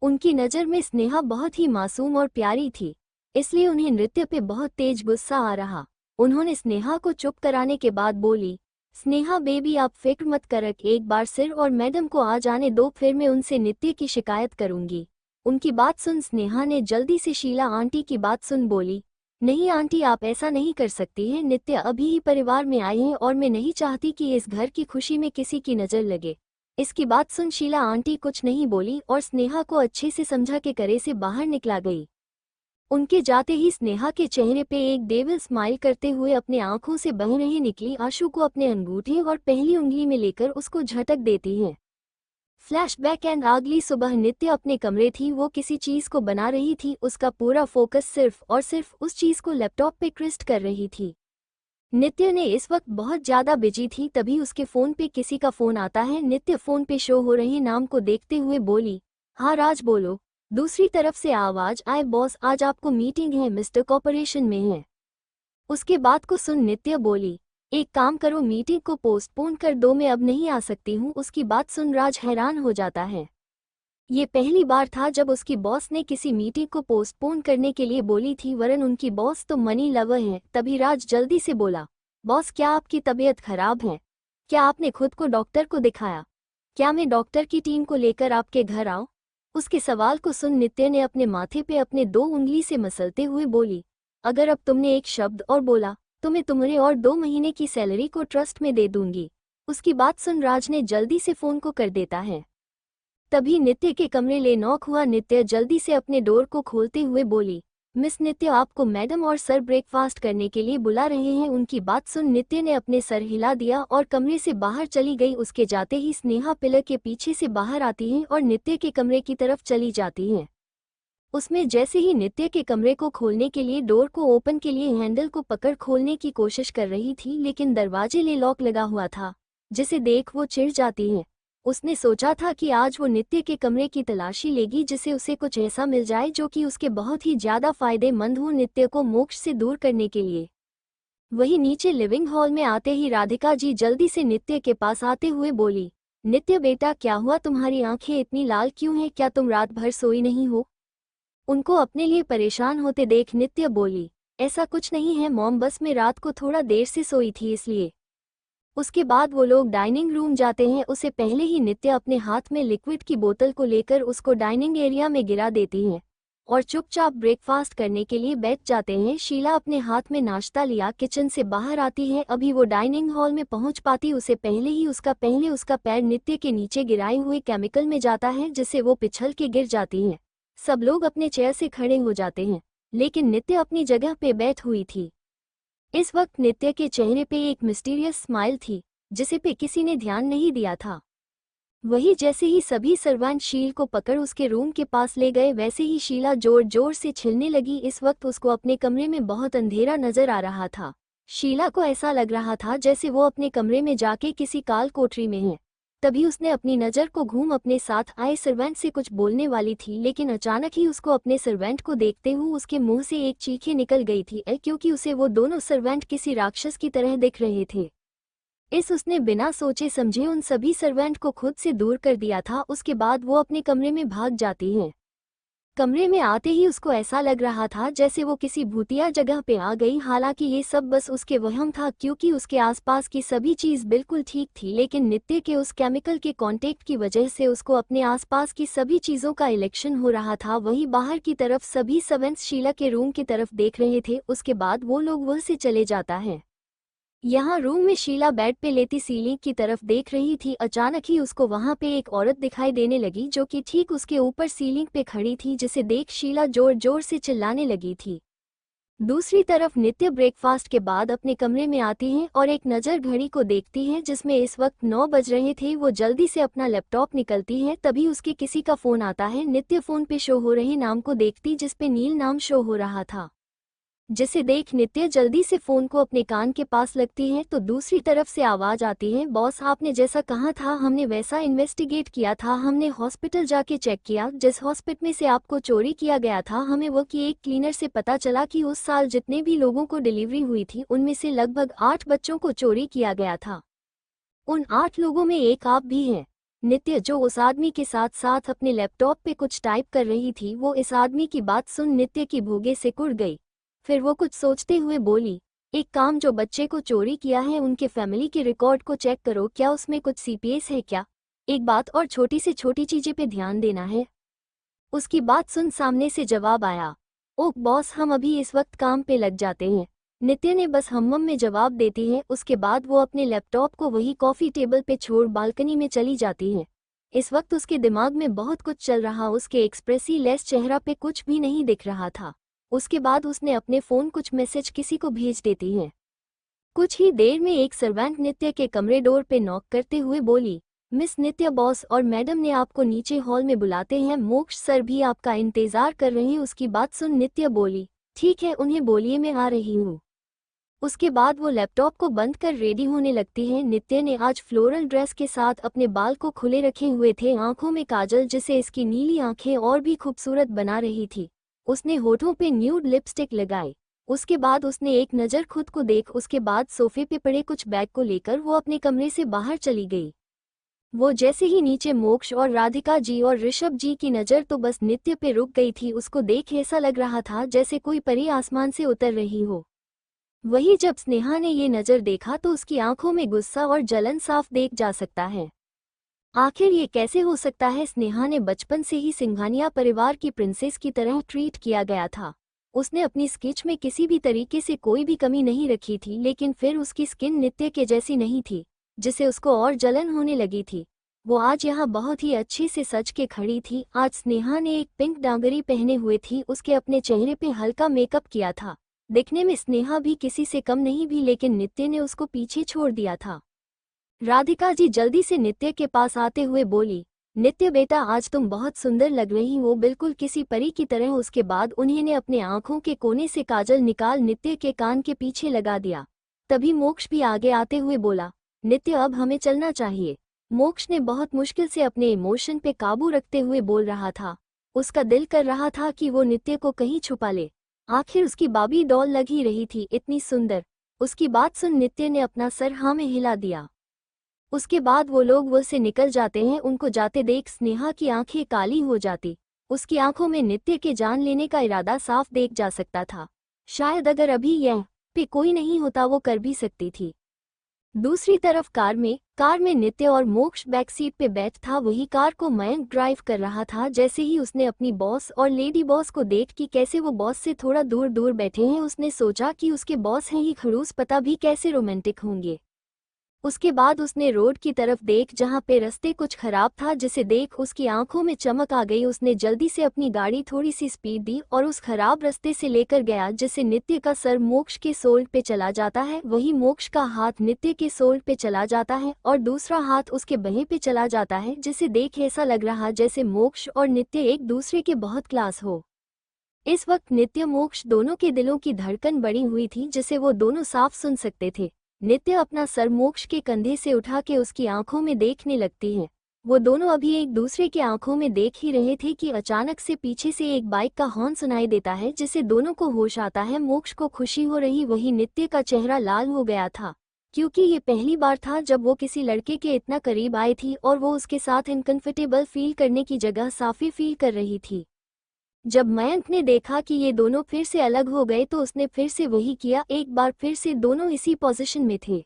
उनकी नज़र में स्नेहा बहुत ही मासूम और प्यारी थी, इसलिए उन्हें नृत्य पे बहुत तेज गुस्सा आ रहा। उन्होंने स्नेहा को चुप कराने के बाद बोली, स्नेहा बेबी आप फिक्र मत कर, एक बार सिर और मैडम को आ जाने दो, फिर मैं उनसे नित्य की शिकायत करूंगी। उनकी बात सुन स्नेहा ने जल्दी से शीला आंटी की बात सुन बोली, नहीं आंटी आप ऐसा नहीं कर सकती हैं, नित्य अभी ही परिवार में आए हैं और मैं नहीं चाहती कि इस घर की खुशी में किसी की नज़र लगे। इसकी बात सुन शीला आंटी कुछ नहीं बोली और स्नेहा को अच्छे से समझा के करे से बाहर निकला गई। उनके जाते ही स्नेहा के चेहरे पे एक डेविल स्माइल करते हुए अपने आंखों से बह रही निकली आंसू को अपने अंगूठे और पहली उंगली में लेकर उसको झटक देती है। फ्लैशबैक एंड अगली सुबह नित्य अपने कमरे थी। वो किसी चीज को बना रही थी, उसका पूरा फोकस सिर्फ और सिर्फ उस चीज को लैपटॉप पे क्रिस्ट कर रही थी। नित्य ने इस वक्त बहुत ज्यादा बिजी थी, तभी उसके फोन पे किसी का फोन आता है। नित्य फोन पे शो हो रहे नाम को देखते हुए बोली, हाँ राज बोलो। दूसरी तरफ से आवाज आए, बॉस आज आपको मीटिंग है, मिस्टर कॉर्पोरेशन में है। उसके बात को सुन नित्य बोली, एक काम करो मीटिंग को पोस्टपोन कर दो, मैं अब नहीं आ सकती हूँ। उसकी बात सुन राज हैरान हो जाता है। ये पहली बार था जब उसकी बॉस ने किसी मीटिंग को पोस्टपोन करने के लिए बोली थी, वरन उनकी बॉस तो मनी लवर है। तभी राज जल्दी से बोला, बॉस क्या आपकी तबीयत खराब है? क्या आपने खुद को डॉक्टर को दिखाया? क्या मैं डॉक्टर की टीम को लेकर आपके घर आऊं? उसके सवाल को सुन नित्य ने अपने माथे पे अपने 2 उंगली से मसलते हुए बोली, अगर अब तुमने एक शब्द और बोला तो मैं तुम्हारे और 2 महीने की सैलरी को ट्रस्ट में दे दूंगी। उसकी बात सुन राज ने जल्दी से फोन को कर देता है। तभी नित्य के कमरे ले नॉक हुआ। नित्य जल्दी से अपने डोर को खोलते हुए बोली, मिस नित्य, आपको मैडम और सर ब्रेकफास्ट करने के लिए बुला रहे हैं। उनकी बात सुन नित्य ने अपने सर हिला दिया और कमरे से बाहर चली गई। उसके जाते ही स्नेहा पिलर के पीछे से बाहर आती है और नित्य के कमरे की तरफ चली जाती है। उसमें जैसे ही नित्य के कमरे को खोलने के लिए डोर को ओपन के लिए हैंडल को पकड़ खोलने की कोशिश कर रही थी, लेकिन दरवाजे ले लॉक लगा हुआ था, जिसे देख वो चिढ़ जाती है। उसने सोचा था कि आज वो नित्य के कमरे की तलाशी लेगी, जिससे उसे कुछ ऐसा मिल जाए जो कि उसके बहुत ही ज्यादा फायदेमंद हो नित्य को मोक्ष से दूर करने के लिए। वहीं नीचे लिविंग हॉल में आते ही राधिका जी जल्दी से नित्य के पास आते हुए बोली, नित्य बेटा क्या हुआ, तुम्हारी आंखें इतनी लाल क्यों हैं? क्या तुम रात भर सोई नहीं हो? उनको अपने लिए परेशान होते देख नित्य बोली, ऐसा कुछ नहीं है मॉम, बस मैं रात को थोड़ा देर से सोई थी इसलिए। उसके बाद वो लोग डाइनिंग रूम जाते हैं। उसे पहले ही नित्य अपने हाथ में लिक्विड की बोतल को लेकर उसको डाइनिंग एरिया में गिरा देती हैं और चुपचाप ब्रेकफास्ट करने के लिए बैठ जाते हैं। शीला अपने हाथ में नाश्ता लिया किचन से बाहर आती है। अभी वो डाइनिंग हॉल में पहुंच पाती उससे पहले ही उसका पैर नित्य के नीचे गिराए हुए केमिकल में जाता है, जिससे वो पिछल के गिर जाती है। सब लोग अपने चेयर से खड़े हो जाते हैं, लेकिन नित्य अपनी जगह पे बैठ हुई थी। इस वक्त नित्य के चेहरे पे एक मिस्टीरियस स्माइल थी, जिसे पे किसी ने ध्यान नहीं दिया था। वही जैसे ही सभी सर्वेंट शील को पकड़ उसके रूम के पास ले गए, वैसे ही शीला जोर जोर से छिलने लगी। इस वक्त उसको अपने कमरे में बहुत अंधेरा नजर आ रहा था। शीला को ऐसा लग रहा था जैसे वो अपने कमरे में जाके किसी काल कोठरी में है। तभी उसने अपनी नज़र को घूम अपने साथ आए सर्वेंट से कुछ बोलने वाली थी, लेकिन अचानक ही उसको अपने सर्वेंट को देखते हुए उसके मुंह से एक चीखें निकल गई थी, क्योंकि उसे वो दोनों सर्वेंट किसी राक्षस की तरह दिख रहे थे। उसने बिना सोचे समझे उन सभी सर्वेंट को खुद से दूर कर दिया था। उसके बाद वो अपने कमरे में भाग जाती हैं। कमरे में आते ही उसको ऐसा लग रहा था जैसे वो किसी भूतिया जगह पे आ गई। हालांकि ये सब बस उसके वहम था, क्योंकि उसके आसपास की सभी चीज बिल्कुल ठीक थी, लेकिन नित्य के उस केमिकल के कांटेक्ट की वजह से उसको अपने आसपास की सभी चीजों का इलेक्शन हो रहा था। वहीं बाहर की तरफ सभी सर्वेंट्स शीला के रूम की तरफ देख रहे थे। उसके बाद वो लोग वह से चले जाता है। यहाँ रूम में शीला बेड पे लेटी सीलिंग की तरफ देख रही थी। अचानक ही उसको वहां पे एक औरत दिखाई देने लगी, जो कि ठीक उसके ऊपर सीलिंग पे खड़ी थी, जिसे देख शीला जोर जोर से चिल्लाने लगी थी। दूसरी तरफ नित्य ब्रेकफास्ट के बाद अपने कमरे में आती है और एक नज़र घड़ी को देखती है, जिसमें इस वक्त 9 बज रहे थे। वो जल्दी से अपना लैपटॉप निकलती है, तभी उसके किसी का फोन आता है। नित्य फोन पे शो हो रहे नाम को देखती, जिसपे नील नाम शो हो रहा था, जिसे देख नित्य जल्दी से फोन को अपने कान के पास लगती है। तो दूसरी तरफ से आवाज आती है, बॉस आपने जैसा कहा था हमने वैसा इन्वेस्टिगेट किया था। हमने हॉस्पिटल जाके चेक किया, जिस हॉस्पिटल में से आपको चोरी किया गया था, हमें वो की एक क्लीनर से पता चला कि उस साल जितने भी लोगों को डिलीवरी हुई थी उनमें से लगभग 8 बच्चों को चोरी किया गया था। उन 8 लोगों में एक आप भी हैं। नित्य, जो उस आदमी के साथ साथ अपने लैपटॉप पे कुछ टाइप कर रही थी, वो इस आदमी की बात सुन नित्य की भोगे से कुड़ गई। फिर वो कुछ सोचते हुए बोली, एक काम, जो बच्चे को चोरी किया है उनके फैमिली के रिकॉर्ड को चेक करो, क्या उसमें कुछ सीपीएस है क्या? एक बात और, छोटी से छोटी चीजें पे ध्यान देना है। उसकी बात सुन सामने से जवाब आया, ओह बॉस हम अभी इस वक्त काम पे लग जाते हैं। नित्य ने बस हम्म में जवाब देती है। उसके बाद वो अपने लैपटॉप को वही कॉफी टेबल पे छोड़ बालकनी में चली जाती है। इस वक्त उसके दिमाग में बहुत कुछ चल रहा, उसके एक्सप्रेसिवलेस चेहरा पे कुछ भी नहीं दिख रहा था। उसके बाद उसने अपने फोन कुछ मैसेज किसी को भेज देती है। कुछ ही देर में एक सर्वेंट नित्य के कमरे डोर पे नॉक करते हुए बोली, मिस नित्य, बॉस और मैडम ने आपको नीचे हॉल में बुलाते हैं, मोक्ष सर भी आपका इंतजार कर रहे हैं। उसकी बात सुन नित्य बोली, ठीक है उन्हें बोलिए मैं आ रही हूँ। उसके बाद वो लैपटॉप को बंद कर रेडी होने लगती है। नित्य ने आज फ्लोरल ड्रेस के साथ अपने बाल को खुले रखे हुए थे, आंखों में काजल जिसे इसकी नीली आंखें और भी खूबसूरत बना रही थी। उसने होठों पे न्यूड लिपस्टिक लगाई। उसके बाद उसने एक नज़र खुद को देख, उसके बाद सोफे पे पड़े कुछ बैग को लेकर वो अपने कमरे से बाहर चली गई। वो जैसे ही नीचे मोक्ष और राधिका जी और ऋषभ जी की नज़र तो बस नित्य पे रुक गई थी। उसको देख ऐसा लग रहा था जैसे कोई परी आसमान से उतर रही हो। वही जब स्नेहा ने ये नज़र देखा तो उसकी आंखों में गुस्सा और जलन साफ देख जा सकता है। आखिर ये कैसे हो सकता है? स्नेहा ने बचपन से ही सिंघानिया परिवार की प्रिंसेस की तरह ट्रीट किया गया था। उसने अपनी स्केच में किसी भी तरीके से कोई भी कमी नहीं रखी थी, लेकिन फिर उसकी स्किन नित्य के जैसी नहीं थी, जिससे उसको और जलन होने लगी थी। वो आज यहाँ बहुत ही अच्छे से सज के खड़ी थी। आज स्नेहा ने एक पिंक डांगरी पहने हुए थी, उसके अपने चेहरे पे हल्का मेकअप किया था। दिखने में स्नेहा भी किसी से कम नहीं भी, लेकिन नित्य ने उसको पीछे छोड़ दिया था। राधिका जी जल्दी से नित्य के पास आते हुए बोली, नित्य बेटा, आज तुम बहुत सुंदर लग रही हो, बिल्कुल किसी परी की तरह। उसके बाद उन्होंने अपने आंखों के कोने से काजल निकाल नित्य के कान के पीछे लगा दिया। तभी मोक्ष भी आगे आते हुए बोला, नित्य अब हमें चलना चाहिए। मोक्ष ने बहुत मुश्किल से अपने इमोशन पे काबू रखते हुए बोल रहा था। उसका दिल कर रहा था कि वो नित्य को कहीं छुपा ले। आखिर उसकी बाबी डॉल लग ही रही थी, इतनी सुंदर। उसकी बात सुन नित्य ने अपना सर हाँ में हिला दिया। उसके बाद वो लोग वो से निकल जाते हैं। उनको जाते देख स्नेहा की आंखें काली हो जाती। उसकी आंखों में नित्य के जान लेने का इरादा साफ देख जा सकता था। शायद अगर अभी यह पे कोई नहीं होता वो कर भी सकती थी। दूसरी तरफ कार में नित्य और मोक्ष बैक सीट पे बैठ था। वही कार को मयंक ड्राइव कर रहा था। जैसे ही उसने अपनी बॉस और लेडी बॉस को देख कि कैसे वो बॉस से थोड़ा दूर दूर बैठे हैं, उसने सोचा कि उसके बॉस हैं ही खड़ूस, पता भी कैसे रोमांटिक होंगे। उसके बाद उसने रोड की तरफ देख जहां पे रास्ते कुछ खराब था, जिसे देख उसकी आंखों में चमक आ गई। उसने जल्दी से अपनी गाड़ी थोड़ी सी स्पीड दी और उस खराब रास्ते से लेकर गया, जिससे नित्य का सर मोक्ष के सोल पे चला जाता है। वही मोक्ष का हाथ नित्य के सोल पे चला जाता है और दूसरा हाथ उसके बाहें पे चला जाता है, जिसे देख ऐसा लग रहा जैसे मोक्ष और नित्य एक दूसरे के बहुत क्लास हो। इस वक्त नित्य मोक्ष दोनों के दिलों की धड़कन बढ़ी हुई थी, जिसे वो दोनों साफ सुन सकते थे। नित्य अपना सर मोक्ष के कंधे से उठा के उसकी आंखों में देखने लगती है। वो दोनों अभी एक दूसरे की आंखों में देख ही रहे थे कि अचानक से पीछे से एक बाइक का हॉर्न सुनाई देता है, जिससे दोनों को होश आता है। मोक्ष को खुशी हो रही, वही नित्य का चेहरा लाल हो गया था, क्योंकि ये पहली बार था जब वो किसी लड़के के इतना करीब आई थी और वो उसके साथ इनकंफर्टेबल फील करने की जगह साफी फील कर रही थी। जब मयंक ने देखा कि ये दोनों फिर से अलग हो गए तो उसने फिर से वही किया। एक बार फिर से दोनों इसी पोजीशन में थे,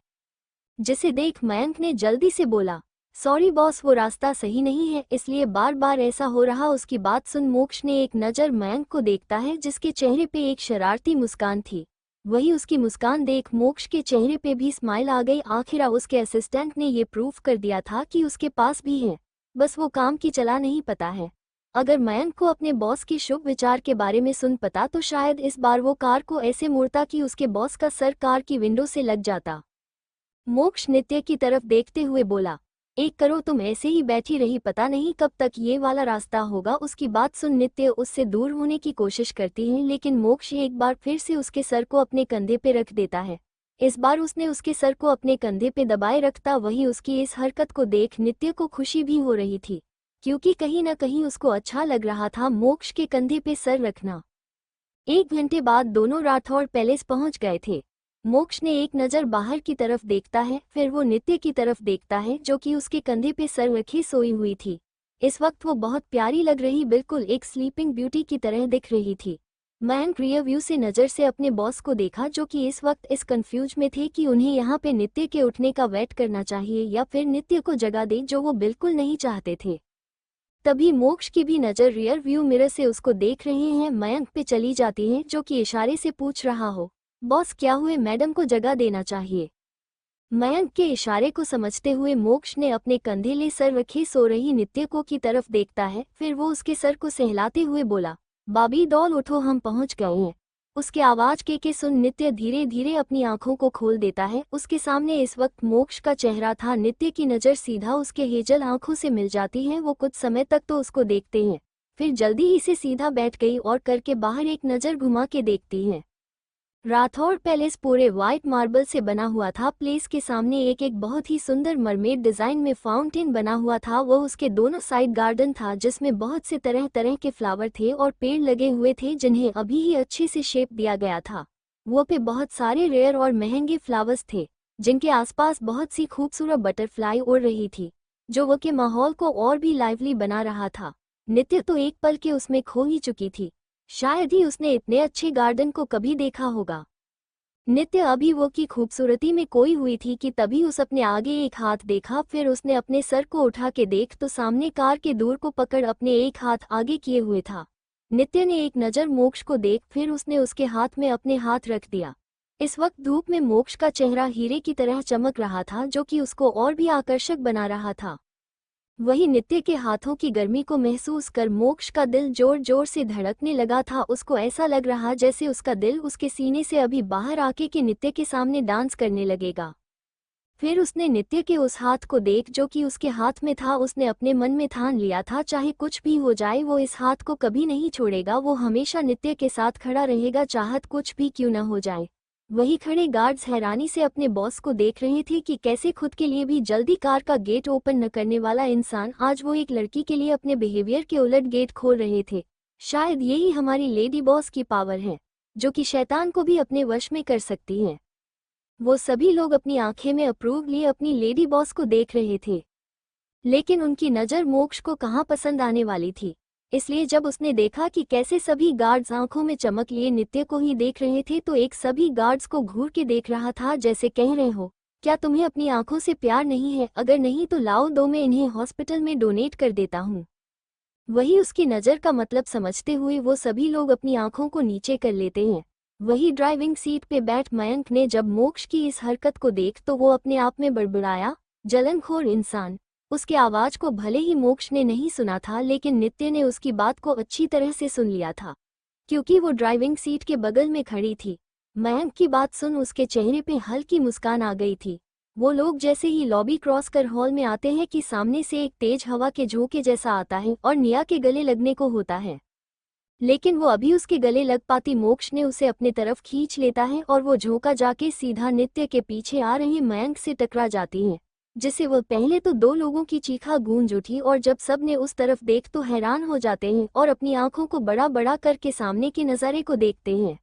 जिसे देख मयंक ने जल्दी से बोला, सॉरी बॉस, वो रास्ता सही नहीं है, इसलिए बार बार ऐसा हो रहा। उसकी बात सुन मोक्ष ने एक नज़र मयंक को देखता है, जिसके चेहरे पे एक शरारती मुस्कान थी। वही उसकी मुस्कान देख मोक्ष के चेहरे पे भी स्माइल आ गई। आखिर उसके असिस्टेंट ने ये प्रूफ कर दिया था कि उसके पास भी है, बस वो काम की चला नहीं पता है। अगर मयंक को अपने बॉस के शुभ विचार के बारे में सुन पता तो शायद इस बार वो कार को ऐसे मोड़ता कि उसके बॉस का सर कार की विंडो से लग जाता। मोक्ष नित्य की तरफ देखते हुए बोला, एक करो, तुम ऐसे ही बैठी रही, पता नहीं कब तक ये वाला रास्ता होगा। उसकी बात सुन नित्य उससे दूर होने की कोशिश करती है, लेकिन मोक्ष एक बार फिर से उसके सर को अपने कंधे पे रख देता है। इस बार उसने उसके सर को अपने कंधे पे दबाए रखता। वही उसकी इस हरकत को देख नित्य को खुशी भी हो रही थी, क्योंकि कहीं न कहीं उसको अच्छा लग रहा था मोक्ष के कंधे पे सर रखना। 1 घंटे बाद दोनों राठौड़ पैलेस पहुंच गए थे। मोक्ष ने एक नज़र बाहर की तरफ देखता है, फिर वो नित्य की तरफ देखता है, जो कि उसके कंधे पे सर रखे सोई हुई थी। इस वक्त वो बहुत प्यारी लग रही, बिल्कुल एक स्लीपिंग ब्यूटी की तरह दिख रही थी। मयंक रियर व्यू से नज़र से अपने बॉस को देखा, जो कि इस वक्त इस कंफ्यूज में थे कि उन्हें यहाँ पे नित्य के उठने का वेट करना चाहिए या फिर नित्य को जगा दे, जो वो बिल्कुल नहीं चाहते थे। तभी मोक्ष की भी नज़र रियर व्यू मिरर से उसको देख रहे हैं मयंक पे चली जाती है, जो कि इशारे से पूछ रहा हो, बॉस क्या हुए, मैडम को जगा देना चाहिए। मयंक के इशारे को समझते हुए मोक्ष ने अपने कंधे ले सर रखे सो रही नित्य को की तरफ देखता है, फिर वो उसके सर को सहलाते हुए बोला, बाबी डॉल उठो, हम पहुंच गए हैं। उसके आवाज के सुन नित्य धीरे धीरे अपनी आंखों को खोल देता है। उसके सामने इस वक्त मोक्ष का चेहरा था। नित्य की नज़र सीधा उसके हेजल आंखों से मिल जाती है। वो कुछ समय तक तो उसको देखते हैं, फिर जल्दी ही से सीधा बैठ गई और करके बाहर एक नज़र घुमा के देखती हैं। राठौड़ पैलेस पूरे व्हाइट मार्बल से बना हुआ था। प्लेस के सामने एक बहुत ही सुंदर मरमेड डिजाइन में फाउंटेन बना हुआ था। वो उसके दोनों साइड गार्डन था, जिसमें बहुत से तरह तरह के फ्लावर थे और पेड़ लगे हुए थे, जिन्हें अभी ही अच्छे से शेप दिया गया था। वो पे बहुत सारे रेयर और महंगे फ्लावर्स थे, जिनके आसपास बहुत सी खूबसूरत बटरफ्लाई उड़ रही थी। जो वो के माहौल को और भी लाइवली बना रहा था। नित्य तो एक पल के उसमें खो ही चुकी थी। शायद ही उसने इतने अच्छे गार्डन को कभी देखा होगा। नित्य अभी वो की खूबसूरती में खोई हुई थी कि तभी उस अपने आगे एक हाथ देखा। फिर उसने अपने सर को उठा के देख तो सामने कार के दूर को पकड़ अपने एक हाथ आगे किए हुए था। नित्य ने एक नज़र मोक्ष को देख फिर उसने उसके हाथ में अपने हाथ रख दिया। इस वक्त धूप में मोक्ष का चेहरा हीरे की तरह चमक रहा था, जो कि उसको और भी आकर्षक बना रहा था। वही नित्य के हाथों की गर्मी को महसूस कर मोक्ष का दिल जोर जोर से धड़कने लगा था। उसको ऐसा लग रहा जैसे उसका दिल उसके सीने से अभी बाहर आके के नित्य के सामने डांस करने लगेगा। फिर उसने नित्य के उस हाथ को देख जो कि उसके हाथ में था। उसने अपने मन में ठान लिया था चाहे कुछ भी हो जाए वो इस हाथ को कभी नहीं छोड़ेगा। वो हमेशा नित्य के साथ खड़ा रहेगा, चाहत कुछ भी क्यों न हो जाए। वही खड़े गार्ड्स हैरानी से अपने बॉस को देख रहे थे कि कैसे खुद के लिए भी जल्दी कार का गेट ओपन न करने वाला इंसान आज वो एक लड़की के लिए अपने बिहेवियर के उलट गेट खोल रहे थे। शायद यही हमारी लेडी बॉस की पावर है, जो कि शैतान को भी अपने वश में कर सकती है। वो सभी लोग अपनी आंखें में अप्रूव लिए अपनी लेडी बॉस को देख रहे थे, लेकिन उनकी नज़र मोक्ष को कहाँ पसंद आने वाली थी। इसलिए जब उसने देखा कि कैसे सभी गार्ड्स आंखों में चमक लिए नित्य को ही देख रहे थे तो एक सभी गार्ड्स को घूर के देख रहा था, जैसे कह रहे हो क्या तुम्हें अपनी आंखों से प्यार नहीं है? अगर नहीं तो लाओ दो, मैं इन्हें हॉस्पिटल में डोनेट कर देता हूँ। वही उसकी नज़र का मतलब समझते हुए वो सभी लोग अपनी आंखों को नीचे कर लेते हैं। वही ड्राइविंग सीट पे बैठ मयंक ने जब मोक्ष की इस हरकत को देख तो वो अपने आप में बड़बड़ाया, जलनखोर इंसान। उसके आवाज को भले ही मोक्ष ने नहीं सुना था, लेकिन नित्य ने उसकी बात को अच्छी तरह से सुन लिया था, क्योंकि वो ड्राइविंग सीट के बगल में खड़ी थी। मयंक की बात सुन उसके चेहरे पे हल्की मुस्कान आ गई थी। वो लोग जैसे ही लॉबी क्रॉस कर हॉल में आते हैं कि सामने से एक तेज हवा के झोंके जैसा आता है और निया के गले लगने को होता है, लेकिन वो अभी उसके गले लग पाती मोक्ष ने उसे अपने तरफ खींच लेता है और वो झोंका जाके सीधा नित्य के पीछे आ रहे मयंक से टकरा जाती है, जिसे वो पहले तो दो लोगों की चीखा गूंज उठी और जब सब ने उस तरफ देख तो हैरान हो जाते हैं और अपनी आंखों को बड़ा बड़ा करके सामने के नज़ारे को देखते हैं।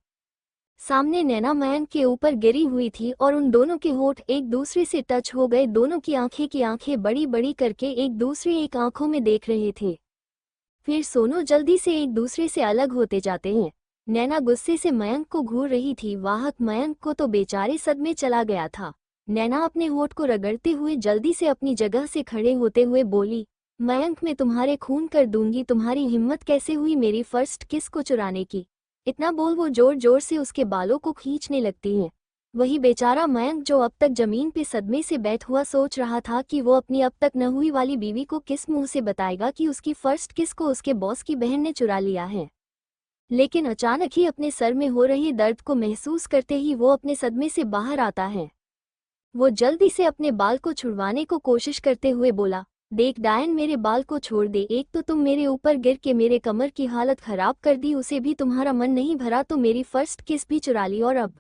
सामने नैना मयंक के ऊपर गिरी हुई थी और उन दोनों के होंठ एक दूसरे से टच हो गए। दोनों की आंखें बड़ी बड़ी करके एक दूसरे एक आंखों में देख रहे थे। फिर सोनों जल्दी से एक दूसरे से अलग होते जाते हैं। नैना गुस्से से मयंक को घूर रही थी। वाहक मयंक को तो बेचारे सदमे चला गया था। नैना अपने होठ को रगड़ते हुए जल्दी से अपनी जगह से खड़े होते हुए बोली, मयंक मैं तुम्हारे खून कर दूंगी। तुम्हारी हिम्मत कैसे हुई मेरी फर्स्ट किस को चुराने की? इतना बोल वो जोर जोर से उसके बालों को खींचने लगती हैं। वही बेचारा मयंक जो अब तक जमीन पे सदमे से बैठ हुआ सोच रहा था कि वो अपनी अब तक न हुई वाली बीवी को किस मुंह से बताएगा कि उसकी फर्स्ट किस को उसके बॉस की बहन ने चुरा लिया है। लेकिन अचानक ही अपने सर में हो रहे दर्द को महसूस करते ही वो अपने सदमे से बाहर आता है। वो जल्दी से अपने बाल को छुड़वाने को कोशिश करते हुए बोला, देख डायन मेरे बाल को छोड़ दे। एक तो तुम मेरे ऊपर गिर के मेरे कमर की हालत खराब कर दी, उसे भी तुम्हारा मन नहीं भरा तो मेरी फर्स्ट किस भी चुरा ली और अब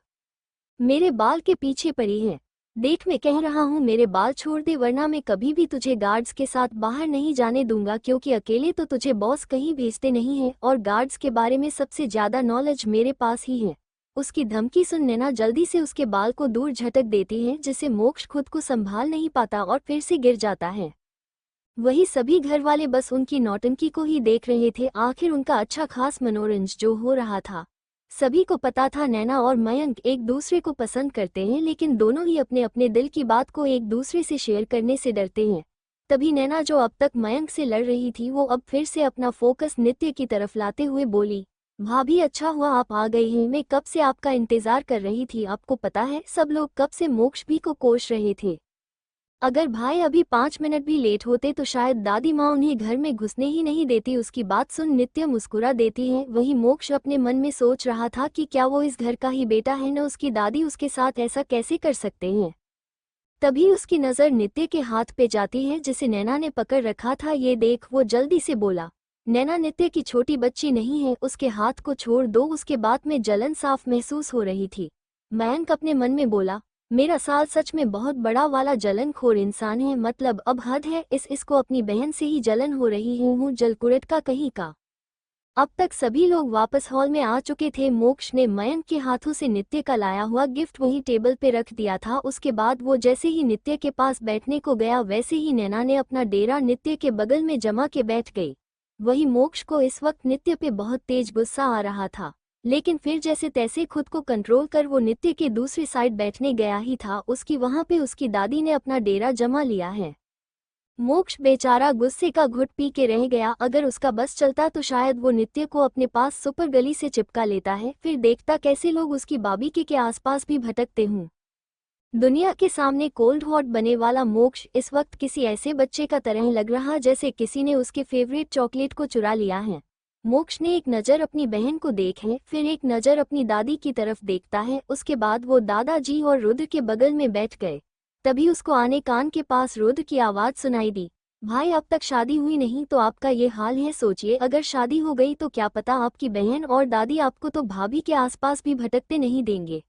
मेरे बाल के पीछे पड़ी है। देख मैं कह रहा हूँ मेरे बाल छोड़ दे वरना मैं कभी भी तुझे गार्ड्स के साथ बाहर नहीं जाने दूंगा, क्योंकि अकेले तो तुझे बॉस कहीं भेजते नहीं है और गार्ड्स के बारे में सबसे ज्यादा नॉलेज मेरे पास ही है। उसकी धमकी सुन नैना जल्दी से उसके बाल को दूर झटक देती है, जिससे मोक्ष खुद को संभाल नहीं पाता और फिर से गिर जाता है। वही सभी घर वाले बस उनकी नौटंकी को ही देख रहे थे। आखिर उनका अच्छा खास मनोरंजन जो हो रहा था। सभी को पता था नैना और मयंक एक दूसरे को पसंद करते हैं, लेकिन दोनों ही अपने अपने दिल की बात को एक दूसरे से शेयर करने से डरते हैं। तभी नैना जो अब तक मयंक से लड़ रही थी वो अब फिर से अपना फोकस नित्य की तरफ लाते हुए बोली, भाभी अच्छा हुआ आप आ गए हैं, मैं कब से आपका इंतजार कर रही थी। आपको पता है सब लोग कब से मोक्ष भी को कोस रहे थे। अगर भाई अभी 5 मिनट भी लेट होते तो शायद दादी माँ उन्हें घर में घुसने ही नहीं देती। उसकी बात सुन नित्य मुस्कुरा देती है। वही मोक्ष अपने मन में सोच रहा था कि क्या वो इस घर का ही बेटा है, न उसकी दादी उसके साथ ऐसा कैसे कर सकते हैं। तभी उसकी नज़र नित्य के हाथ पे जाती है जिसे नैना ने पकड़ रखा था। ये देख वो जल्दी से बोला, नैना नित्य की छोटी बच्ची नहीं है, उसके हाथ को छोड़ दो। उसके बात में जलन साफ महसूस हो रही थी। मयंक अपने मन में बोला, मेरा साल सच में बहुत बड़ा वाला जलनखोर इंसान है, मतलब अब हद है। इसको अपनी बहन से ही जलन हो रही हूँ जलकुड़ट का कहीं का। अब तक सभी लोग वापस हॉल में आ चुके थे। मोक्ष ने मयंक के हाथों से नित्य का लाया हुआ गिफ्ट वही टेबल पे रख दिया था। उसके बाद वो जैसे ही नित्य के पास बैठने को गया वैसे ही नैना ने अपना डेरा नित्य के बगल में जमा के बैठ गई। वही मोक्ष को इस वक्त नित्य पे बहुत तेज गुस्सा आ रहा था, लेकिन फिर जैसे तैसे खुद को कंट्रोल कर वो नित्य के दूसरी साइड बैठने गया ही था। उसकी वहां पे उसकी दादी ने अपना डेरा जमा लिया है। मोक्ष बेचारा गुस्से का घुट पी के रह गया। अगर उसका बस चलता तो शायद वो नित्य को अपने पास सुपर गली से चिपका लेता है, फिर देखता कैसे लोग उसकी बाबी के आसपास भी भटकते हों। दुनिया के सामने कोल्ड हॉट बने वाला मोक्ष इस वक्त किसी ऐसे बच्चे का तरह लग रहा जैसे किसी ने उसके फेवरेट चॉकलेट को चुरा लिया है। मोक्ष ने एक नज़र अपनी बहन को देखे, फिर एक नज़र अपनी दादी की तरफ देखता है। उसके बाद वो दादाजी और रुद्र के बगल में बैठ गए। तभी उसको आने कान के पास रुद्र की आवाज़ सुनाई दी, भाई अब तक शादी हुई नहीं तो आपका ये हाल है। सोचिए अगर शादी हो गई तो क्या पता आपकी बहन और दादी आपको तो भाभी के आसपास भी भटकते नहीं देंगे।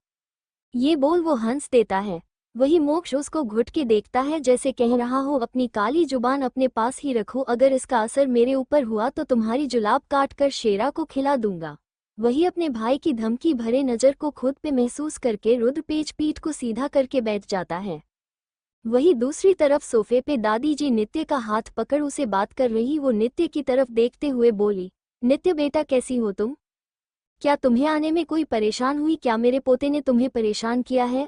ये बोल वो हंस देता है। वही मोक्ष उसको घुट के देखता है जैसे कह रहा हो अपनी काली जुबान अपने पास ही रखो, अगर इसका असर मेरे ऊपर हुआ तो तुम्हारी जुलाब काट कर शेरा को खिला दूंगा। वही अपने भाई की धमकी भरे नज़र को खुद पे महसूस करके रुद्र पेच पीठ को सीधा करके बैठ जाता है। वही दूसरी तरफ सोफे पे दादी जी नित्य का हाथ पकड़ उसे बात कर रही। वो नित्य की तरफ देखते हुए बोली, नित्य बेटा कैसी हो तुम? क्या तुम्हें आने में कोई परेशान हुई? क्या मेरे पोते ने तुम्हें परेशान किया है?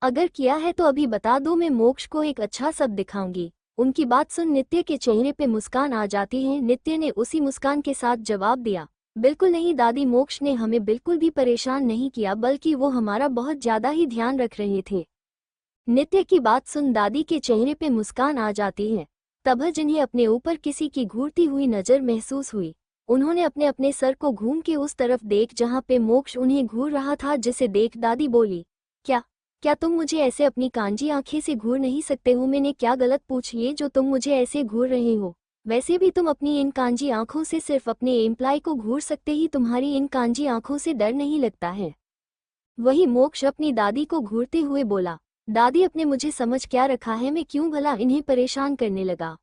अगर किया है तो अभी बता दो, मैं मोक्ष को एक अच्छा सब दिखाऊंगी। उनकी बात सुन नित्य के चेहरे पे मुस्कान आ जाती है। नित्य ने उसी मुस्कान के साथ जवाब दिया, बिल्कुल नहीं दादी, मोक्ष ने हमें बिल्कुल भी परेशान नहीं किया, बल्कि वो हमारा बहुत ज्यादा ही ध्यान रख रहे थे। नित्य की बात सुन दादी के चेहरे पे मुस्कान आ जाती है। तब जिन्हें अपने ऊपर किसी की घूरती हुई नज़र महसूस हुई, उन्होंने अपने अपने सर को घूम के उस तरफ देख जहां पे मोक्ष उन्हें घूर रहा था, जिसे देख दादी बोली, क्या क्या तुम मुझे ऐसे अपनी कांजी आंखें से घूर नहीं सकते हो? मैंने क्या गलत पूछ लिए जो तुम मुझे ऐसे घूर रहे हो? वैसे भी तुम अपनी इन कांजी आंखों से सिर्फ अपने एम्प्लॉय को घूर सकते ही, तुम्हारी इन कांजी आंखों से डर नहीं लगता है? वही मोक्ष अपनी दादी को घूरते हुए बोला, दादी अपने मुझे समझ क्या रखा है, मैं क्यों भला इन्हें परेशान करने लगा?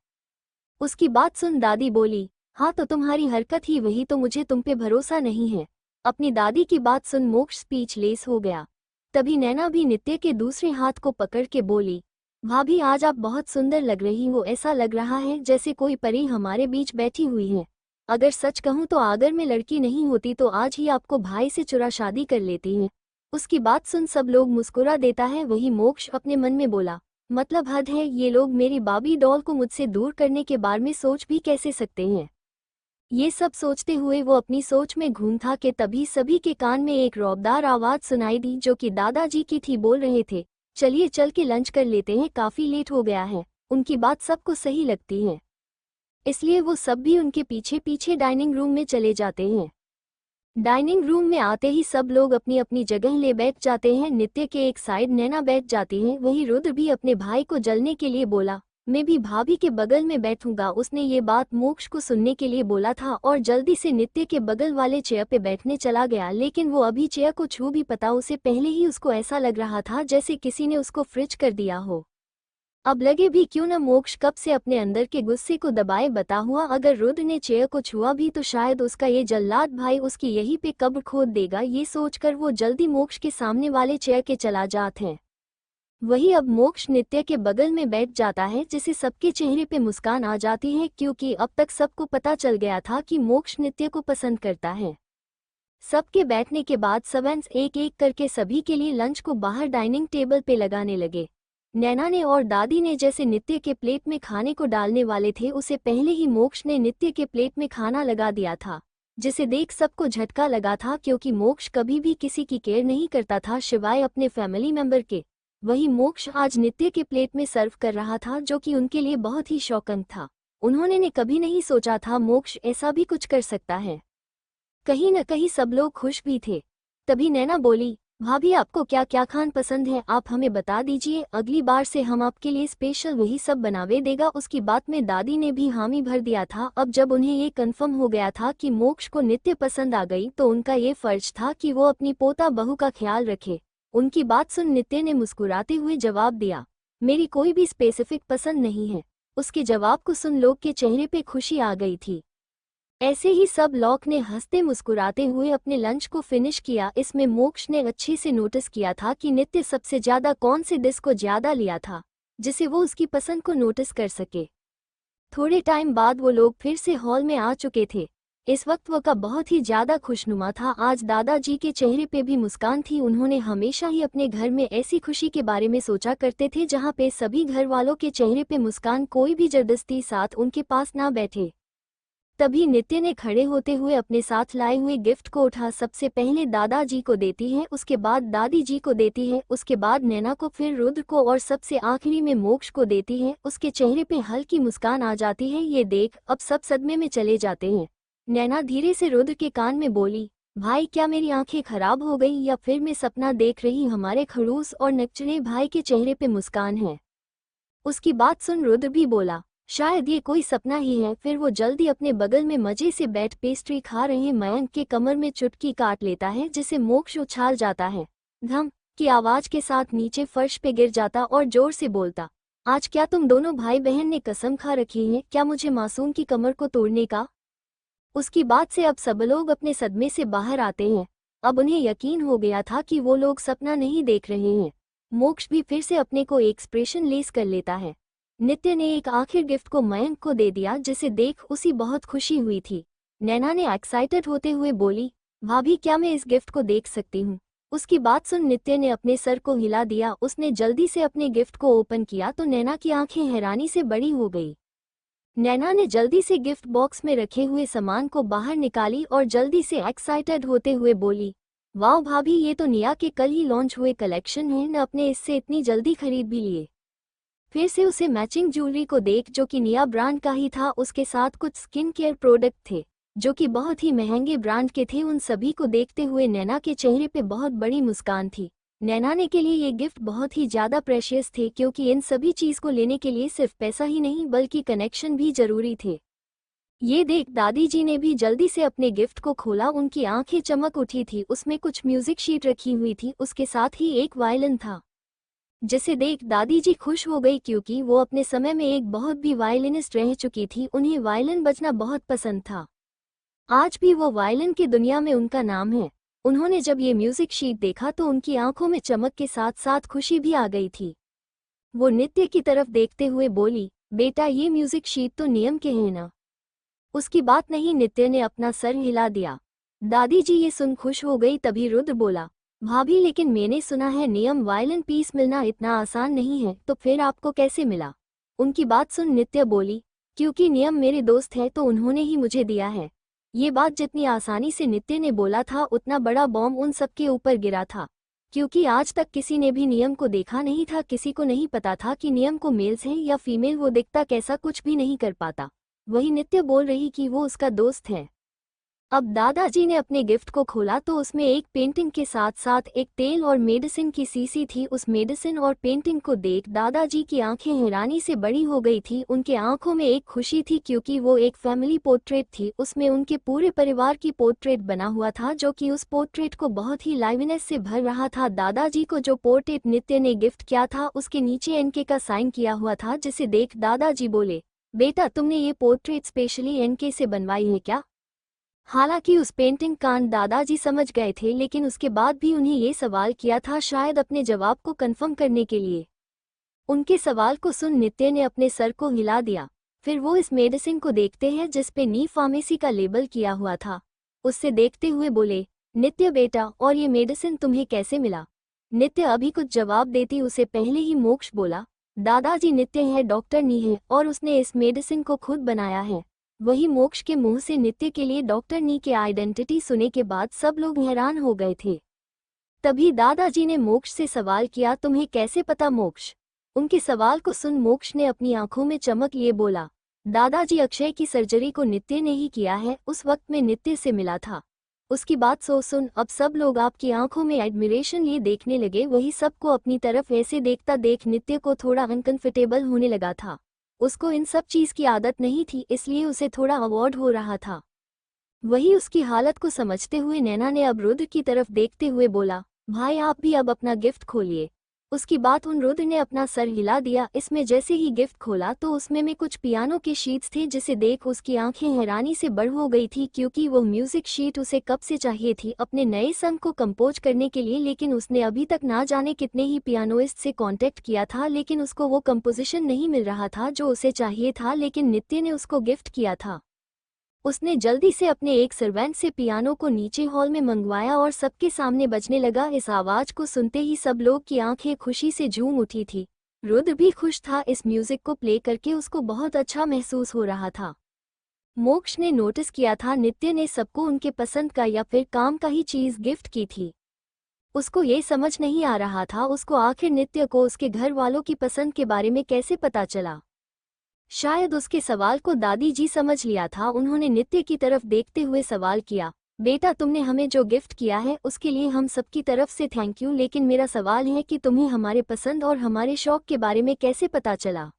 उसकी बात सुन दादी बोली, हाँ तो तुम्हारी हरकत ही वही, तो मुझे तुम पे भरोसा नहीं है। अपनी दादी की बात सुन मोक्ष स्पीचलेस हो गया। तभी नैना भी नित्य के दूसरे हाथ को पकड़ के बोली, भाभी आज आप बहुत सुंदर लग रही हो, ऐसा लग रहा है जैसे कोई परी हमारे बीच बैठी हुई है। अगर सच कहूँ तो अगर मैं लड़की नहीं होती तो आज ही आपको भाई से चुरा शादी कर लेती है। उसकी बात सुन सब लोग मुस्कुरा देता है। वही मोक्ष अपने मन में बोला, मतलब हद है, ये लोग मेरी बाबी डॉल को मुझसे दूर करने के बारे में सोच भी कैसे सकते हैं? ये सब सोचते हुए वो अपनी सोच में घूम था कि तभी सभी के कान में एक रौबदार आवाज सुनाई दी जो कि दादाजी की थी। बोल रहे थे, चलिए चल के लंच कर लेते हैं, काफी लेट हो गया है। उनकी बात सबको सही लगती है, इसलिए वो सब भी उनके पीछे पीछे डाइनिंग रूम में चले जाते हैं। डाइनिंग रूम में आते ही सब लोग अपनी अपनी जगह ले बैठ जाते हैं। नित्य के एक साइड नैना बैठ जाती है। वहीं रुद्र भी अपने भाई को जलने के लिए बोला, मैं भी भाभी के बगल में बैठूंगा। उसने ये बात मोक्ष को सुनने के लिए बोला था और जल्दी से नित्य के बगल वाले चेयर पे बैठने चला गया। लेकिन वो अभी चेयर को छू भी पता उसे पहले ही उसको ऐसा लग रहा था जैसे किसी ने उसको फ्रिज कर दिया हो। अब लगे भी क्यों न मोक्ष कब से अपने अंदर के गुस्से को दबाए बता हुआ, अगर रुद्र ने चेयर को छुआ भी तो शायद उसका ये जल्लाद भाई उसकी यहीं पे कब्र खोद देगा। ये सोचकर वो जल्दी मोक्ष के सामने वाले चेयर के चला जाता है। वही अब मोक्ष नित्य के बगल में बैठ जाता है, जिसे सबके चेहरे पे मुस्कान आ जाती है, क्योंकि अब तक सबको पता चल गया था कि मोक्ष नित्य को पसंद करता है। सबके बैठने के बाद सवेंस एक एक करके सभी के लिए लंच को बाहर डाइनिंग टेबल पे लगाने लगे। नैना ने और दादी ने जैसे नित्य के प्लेट में खाने को डालने वाले थे, उसे पहले ही मोक्ष ने नित्य के प्लेट में खाना लगा दिया था, जिसे देख सबको झटका लगा था, क्योंकि मोक्ष कभी भी किसी की केयर नहीं करता था सिवाय अपने फैमिली मेंबर के। वही मोक्ष आज नित्य के प्लेट में सर्व कर रहा था, जो कि उनके लिए बहुत ही शॉकिंग था। उन्होंने ने कभी नहीं सोचा था मोक्ष ऐसा भी कुछ कर सकता है। कहीं न कहीं सब लोग खुश भी थे। तभी नैना बोली, भाभी आपको क्या क्या खान पसंद है, आप हमें बता दीजिए, अगली बार से हम आपके लिए स्पेशल वही सब बनावे देगा। उसकी बात में दादी ने भी हामी भर दिया था। अब जब उन्हें ये कंफर्म हो गया था कि मोक्ष को नित्य पसंद आ गई तो उनका ये फर्ज था कि वो अपनी पोता बहू का ख्याल रखे। उनकी बात सुन नित्य ने मुस्कुराते हुए जवाब दिया, मेरी कोई भी स्पेसिफिक पसंद नहीं है। उसके जवाब को सुन लोग के चेहरे पे खुशी आ गई थी। ऐसे ही सब लोग ने हंसते मुस्कुराते हुए अपने लंच को फिनिश किया। इसमें मोक्ष ने अच्छे से नोटिस किया था कि नित्य सबसे ज्यादा कौन से डिश को ज्यादा लिया था, जिसे वो उसकी पसंद को नोटिस कर सके। थोड़े टाइम बाद वो लोग फिर से हॉल में आ चुके थे। इस वक्त वो का बहुत ही ज्यादा खुशनुमा था। आज दादाजी के चेहरे पे भी मुस्कान थी। उन्होंने हमेशा ही अपने घर में ऐसी खुशी के बारे में सोचा करते थे जहाँ पे सभी घर वालों के चेहरे पे मुस्कान, कोई भी जबरदस्ती साथ उनके पास ना बैठे। तभी नित्य ने खड़े होते हुए अपने साथ लाए हुए गिफ्ट को उठा। सबसे पहले दादाजी को देती है, उसके बाद दादी जी को देती है, उसके बाद नैना को, फिर रुद्र को और सबसे आखिरी में मोक्ष को देती है। उसके चेहरे पे हल्की मुस्कान आ जाती है। ये देख अब सब सदमे में चले जाते हैं। नैना धीरे से रुद्र के कान में बोली, भाई क्या मेरी आंखें खराब हो गई या फिर मैं सपना देख रही? हमारे खड़ूस और नकचढ़े भाई के चेहरे पे मुस्कान है। उसकी बात सुन रुद्र भी बोला, शायद ये कोई सपना ही है। फिर वो जल्दी अपने बगल में मजे से बैठ पेस्ट्री खा रहे मयंक के कमर में चुटकी काट लेता है, जिसे मोक्ष उछाल जाता है। धम की आवाज के साथ नीचे फर्श पे गिर जाता और जोर से बोलता, आज क्या तुम दोनों भाई बहन ने कसम खा रखी है क्या मुझे मासूम की कमर को तोड़ने का? उसकी बात से अब सब लोग अपने सदमे से बाहर आते हैं। अब उन्हें यकीन हो गया था कि वो लोग सपना नहीं देख रहे हैं। मोक्ष भी फिर से अपने को एक्सप्रेशन लेस कर लेता है। नित्य ने एक आखिर गिफ्ट को मयंक को दे दिया, जिसे देख उसी बहुत खुशी हुई थी। नैना ने एक्साइटेड होते हुए बोली, भाभी क्या मैं इस गिफ्ट को देख सकती हूँ? उसकी बात सुन नित्य ने अपने सर को हिला दिया। उसने जल्दी से अपने गिफ्ट को ओपन किया तो नैना की आंखें हैरानी से बड़ी हो गई। नैना ने जल्दी से गिफ्ट बॉक्स में रखे हुए सामान को बाहर निकाली और जल्दी से एक्साइटेड होते हुए बोली, वाह भाभी ये तो निया के कल ही लॉन्च हुए कलेक्शन है न, अपने इससे इतनी जल्दी खरीद भी लिए। फिर से उसे मैचिंग ज्वेलरी को देख जो कि निया ब्रांड का ही था। उसके साथ कुछ स्किन केयर प्रोडक्ट थे जो कि बहुत ही महंगे ब्रांड के थे। उन सभी को देखते हुए नैना के चेहरे पे बहुत बड़ी मुस्कान थी। नैना ने के लिए ये गिफ्ट बहुत ही ज़्यादा प्रेशियस थे, क्योंकि इन सभी चीज़ को लेने के लिए सिर्फ पैसा ही नहीं बल्कि कनेक्शन भी जरूरी थे। ये देख दादी जी ने भी जल्दी से अपने गिफ्ट को खोला। उनकी आंखें चमक उठी थी। उसमें कुछ म्यूजिक शीट रखी हुई थी, उसके साथ ही एक वायलिन था, जिसे देख दादी जी खुश हो गई क्योंकि वो अपने समय में एक बहुत भी वायलिनिस्ट रह चुकी थी। उन्हें वायलिन बजना बहुत पसंद था। आज भी वो वायलिन की दुनिया में उनका नाम है। उन्होंने जब ये म्यूजिक शीट देखा तो उनकी आंखों में चमक के साथ साथ खुशी भी आ गई थी। वो नित्य की तरफ देखते हुए बोली, बेटा ये म्यूजिक शीट तो नियम के हैं ना? उसकी बात नहीं, नित्य ने अपना सर हिला दिया। दादी जी ये सुन खुश हो गई। तभी रुद्र बोला, भाभी लेकिन मैंने सुना है नियम वायलिन पीस मिलना इतना आसान नहीं है, तो फिर आपको कैसे मिला? उनकी बात सुन नित्य बोली, क्योंकि नियम मेरे दोस्त है तो उन्होंने ही मुझे दिया है। ये बात जितनी आसानी से नित्य ने बोला था उतना बड़ा बॉम्ब उन सबके ऊपर गिरा था, क्योंकि आज तक किसी ने भी नियम को देखा नहीं था। किसी को नहीं पता था कि नियम को मेल्स है या फीमेल, वो दिखता कैसा कुछ भी नहीं कर पाता। वही नित्य बोल रही कि वो उसका दोस्त है। अब दादाजी ने अपने गिफ्ट को खोला तो उसमें एक पेंटिंग के साथ साथ एक तेल और मेडिसिन की शीशी थी। उस मेडिसिन और पेंटिंग को देख दादाजी की आंखें हैरानी से बड़ी हो गई थी। उनके आंखों में एक खुशी थी क्योंकि वो एक फैमिली पोर्ट्रेट थी। उसमें उनके पूरे परिवार की पोर्ट्रेट बना हुआ था, जो कि उस पोर्ट्रेट को बहुत ही लाइवनेस से भर रहा था। दादाजी को जो पोर्ट्रेट नित्य ने गिफ्ट किया था उसके नीचे एनके का साइन किया हुआ था, जिसे देख दादाजी बोले, बेटा तुमने ये पोर्ट्रेट स्पेशली एनके से बनवाई है क्या? हालांकि उस पेंटिंग का दादाजी समझ गए थे, लेकिन उसके बाद भी उन्हें ये सवाल किया था, शायद अपने जवाब को कंफर्म करने के लिए। उनके सवाल को सुन नित्य ने अपने सर को हिला दिया। फिर वो इस मेडिसिन को देखते हैं जिस पे नी फार्मेसी का लेबल किया हुआ था। उससे देखते हुए बोले, नित्य बेटा और ये मेडिसिन तुम्हें कैसे मिला? नित्य अभी कुछ जवाब देती उसे पहले ही मोक्ष बोला, दादाजी नित्य है डॉक्टर नी है और उसने इस मेडिसिन को खुद बनाया है। वही मोक्ष के मुंह से नित्य के लिए डॉक्टर नी के आइडेंटिटी सुने के बाद सब लोग हैरान हो गए थे। तभी दादाजी ने मोक्ष से सवाल किया, तुम्हें कैसे पता मोक्ष? उनके सवाल को सुन मोक्ष ने अपनी आंखों में चमक लिए बोला, दादाजी अक्षय की सर्जरी को नित्य ने ही किया है, उस वक्त में नित्य से मिला था। उसकी बात सुन अब सब लोग आपकी आंखों में एडमिरेशन लिए देखने लगे। वही सबको अपनी तरफ ऐसे देखता देख नित्य को थोड़ा अनकंफर्टेबल होने लगा था। उसको इन सब चीज की आदत नहीं थी, इसलिए उसे थोड़ा अवॉर्ड हो रहा था। वही उसकी हालत को समझते हुए नैना ने अब रुद्र की तरफ देखते हुए बोला, भाई आप भी अब अपना गिफ्ट खोलिए। उसकी बात उन रुद्र ने अपना सर हिला दिया। इसमें जैसे ही गिफ्ट खोला तो उसमें में कुछ पियानो के शीट्स थे, जिसे देख उसकी आंखें हैरानी से बड़ हो गई थी, क्योंकि वो म्यूजिक शीट उसे कब से चाहिए थी अपने नए सॉन्ग को कंपोज करने के लिए। लेकिन उसने अभी तक ना जाने कितने ही पियानोइस्ट से कांटेक्ट किया था, लेकिन उसको वो कंपोजिशन नहीं मिल रहा था जो उसे चाहिए था। लेकिन नित्य ने उसको गिफ्ट किया था। उसने जल्दी से अपने एक सर्वेंट से पियानो को नीचे हॉल में मंगवाया और सबके सामने बजने लगा। इस आवाज को सुनते ही सब लोग की आंखें खुशी से झूम उठी थी। रुद्र भी खुश था। इस म्यूजिक को प्ले करके उसको बहुत अच्छा महसूस हो रहा था। मोक्ष ने नोटिस किया था नित्य ने सबको उनके पसंद का या फिर काम का ही चीज गिफ्ट की थी। उसको ये समझ नहीं आ रहा था उसको आखिर नित्य को उसके घर वालों की पसंद के बारे में कैसे पता चला। शायद उसके सवाल को दादी जी समझ लिया था। उन्होंने नित्य की तरफ देखते हुए सवाल किया, बेटा तुमने हमें जो गिफ्ट किया है उसके लिए हम सबकी तरफ से थैंक यू, लेकिन मेरा सवाल है कि तुम्हें हमारे पसंद और हमारे शौक के बारे में कैसे पता चला।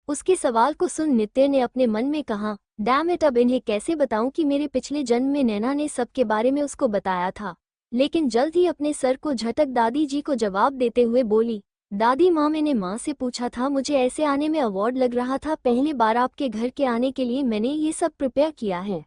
उसके सवाल को सुन नित्य ने अपने मन में कहा, डैम इट, अब इन्हें कैसे बताऊं कि मेरे पिछले जन्म में नैना ने सबके बारे में उसको बताया था। लेकिन जल्द ही अपने सर को झटक दादी जी को जवाब देते हुए बोली, दादी माँ, मैंने माँ से पूछा था, मुझे ऐसे आने में अवार्ड लग रहा था। पहली बार आपके घर के आने के लिए मैंने ये सब प्रिपेयर किया है।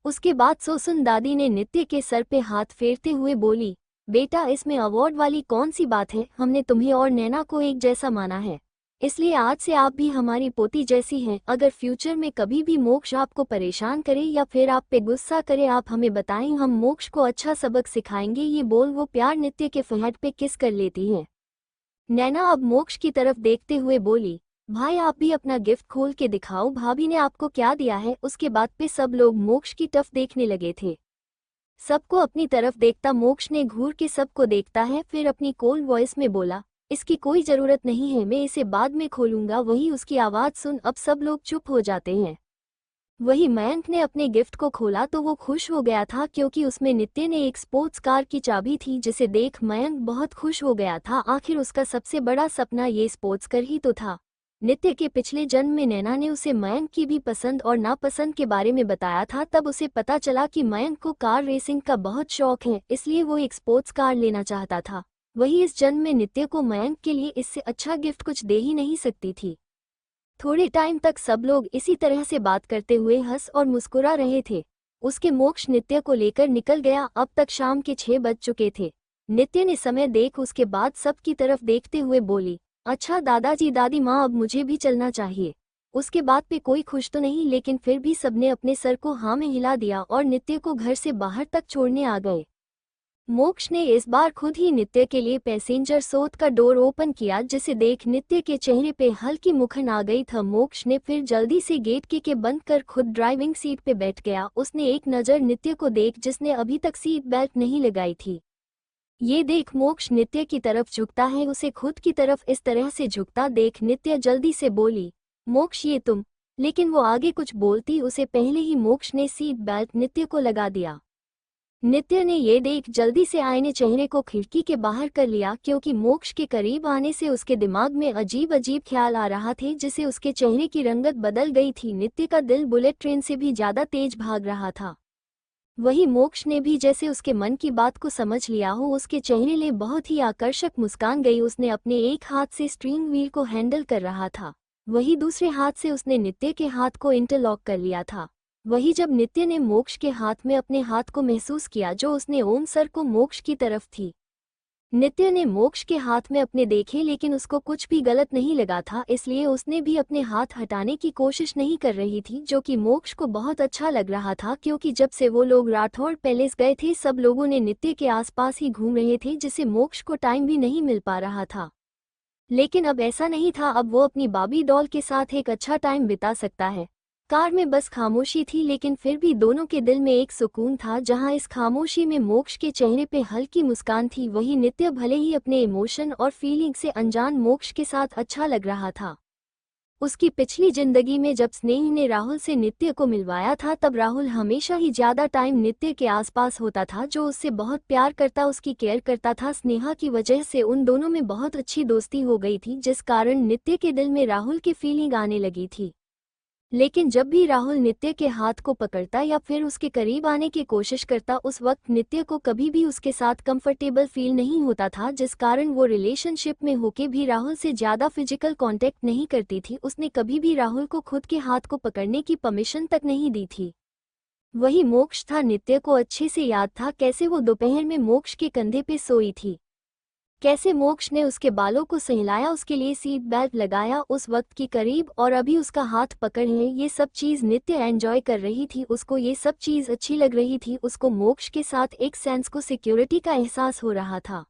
उसके बाद सोसुन दादी ने नित्य के सर पे हाथ फेरते हुए बोली, बेटा इसमें अवार्ड वाली कौन सी बात है, हमने तुम्हें और नैना को एक जैसा माना है, इसलिए आज से आप भी हमारी पोती जैसी हैं। अगर फ्यूचर में कभी भी मोक्ष आपको परेशान करे या फिर आप पे गुस्सा करे, आप हमें बताएं, हम मोक्ष को अच्छा सबक सिखाएंगे। ये बोल वो प्यार नित्य के फहट पे किस कर लेती है। नैना अब मोक्ष की तरफ देखते हुए बोली, भाई आप भी अपना गिफ्ट खोल के दिखाओ, भाभी ने आपको क्या दिया है। उसके बाद पे सब लोग मोक्ष की टफ देखने लगे थे। सबको अपनी तरफ देखता मोक्ष ने घूर के सबको देखता है, फिर अपनी कोल्ड वॉइस में बोला, इसकी कोई जरूरत नहीं है, मैं इसे बाद में खोलूंगा। वही उसकी आवाज सुन अब सब लोग चुप हो जाते हैं। वही मयंक ने अपने गिफ्ट को खोला तो वो खुश हो गया था, क्योंकि उसमें नित्य ने एक स्पोर्ट्स कार की चाबी थी, जिसे देख मयंक बहुत खुश हो गया था। आखिर उसका सबसे बड़ा सपना ये स्पोर्ट्स कार ही तो था। नित्य के पिछले जन्म में नैना ने उसे मयंक की भी पसंद और नापसंद के बारे में बताया था। तब उसे पता चला कि मयंक को कार रेसिंग का बहुत शौक है, इसलिए वो एक स्पोर्ट्स कार लेना चाहता था। वही इस जन्म में नित्य को मयंक के लिए इससे अच्छा गिफ्ट कुछ दे ही नहीं सकती थी। थोड़े टाइम तक सब लोग इसी तरह से बात करते हुए हंस और मुस्कुरा रहे थे। उसके मोक्ष नित्य को लेकर निकल गया। अब तक शाम के 6 बज चुके थे। नित्य ने समय देख उसके बाद सबकी तरफ देखते हुए बोली, अच्छा दादाजी दादी माँ, अब मुझे भी चलना चाहिए। उसके बाद पे कोई खुश तो नहीं, लेकिन फिर भी सबने अपने सर को हाँ में हिला दिया और नित्य को घर से बाहर तक छोड़ने आ गए। मोक्ष ने इस बार खुद ही नित्य के लिए पैसेंजर सोट का डोर ओपन किया, जिसे देख नित्य के चेहरे पे हल्की मुखन आ गई था। मोक्ष ने फिर जल्दी से गेट के बंद कर खुद ड्राइविंग सीट पे बैठ गया। उसने एक नज़र नित्य को देख, जिसने अभी तक सीट बेल्ट नहीं लगाई थी। ये देख मोक्ष नित्य की तरफ झुकता है। उसे खुद की तरफ इस तरह से झुकता देख नित्य जल्दी से बोली, मोक्ष ये तुम। लेकिन वो आगे कुछ बोलती उसे पहले ही मोक्ष ने सीट बेल्ट नित्य को लगा दिया। नित्य ने ये देख जल्दी से आईने चेहरे को खिड़की के बाहर कर लिया, क्योंकि मोक्ष के करीब आने से उसके दिमाग में अजीब अजीब ख्याल आ रहा थे, जिससे उसके चेहरे की रंगत बदल गई थी। नित्य का दिल बुलेट ट्रेन से भी ज्यादा तेज भाग रहा था। वही मोक्ष ने भी जैसे उसके मन की बात को समझ लिया हो, उसके चेहरे ले बहुत ही आकर्षक मुस्कान गई। उसने अपने एक हाथ से स्टीयरिंग व्हील को हैंडल कर रहा था, वही दूसरे हाथ से उसने नित्य के हाथ को इंटरलॉक कर लिया था। वही जब नित्य ने मोक्ष के हाथ में अपने हाथ को महसूस किया जो उसने ओम सर को मोक्ष की तरफ थी। नित्य ने मोक्ष के हाथ में अपने देखे, लेकिन उसको कुछ भी गलत नहीं लगा था, इसलिए उसने भी अपने हाथ हटाने की कोशिश नहीं कर रही थी, जो कि मोक्ष को बहुत अच्छा लग रहा था। क्योंकि जब से वो लोग राठौड़ पैलेस गए थे, सब लोगों ने नित्य के आसपास ही घूम रहे थे, जिससे मोक्ष को टाइम भी नहीं मिल पा रहा था। लेकिन अब ऐसा नहीं था, अब वो अपनी बाबी डॉल के साथ एक अच्छा टाइम बिता सकता है। कार में बस खामोशी थी, लेकिन फिर भी दोनों के दिल में एक सुकून था। जहां इस खामोशी में मोक्ष के चेहरे पे हल्की मुस्कान थी, वही नित्य भले ही अपने इमोशन और फीलिंग से अनजान मोक्ष के साथ अच्छा लग रहा था। उसकी पिछली जिंदगी में जब स्नेही ने राहुल से नित्य को मिलवाया था, तब राहुल हमेशा ही ज्यादा टाइम नित्य के आसपास होता था, जो उससे बहुत प्यार करता, उसकी केयर करता था। स्नेहा की वजह से उन दोनों में बहुत अच्छी दोस्ती हो गई थी, जिस कारण नित्य के दिल में राहुल की फीलिंग आने लगी थी। लेकिन जब भी राहुल नित्य के हाथ को पकड़ता या फिर उसके करीब आने की कोशिश करता, उस वक्त नित्य को कभी भी उसके साथ कंफर्टेबल फील नहीं होता था, जिस कारण वो रिलेशनशिप में होके भी राहुल से ज़्यादा फिजिकल कांटेक्ट नहीं करती थी। उसने कभी भी राहुल को खुद के हाथ को पकड़ने की परमिशन तक नहीं दी थी। वही मोक्ष था। नित्य को अच्छे से याद था कैसे वो दोपहर में मोक्ष के कंधे पे सोई थी, कैसे मोक्ष ने उसके बालों को सहलाया, उसके लिए सीट बेल्ट लगाया उस वक्त की करीब, और अभी उसका हाथ पकड़ है। ये सब चीज़ नित्य एंजॉय कर रही थी, उसको ये सब चीज़ अच्छी लग रही थी। उसको मोक्ष के साथ एक सेंस को सिक्योरिटी का एहसास हो रहा था।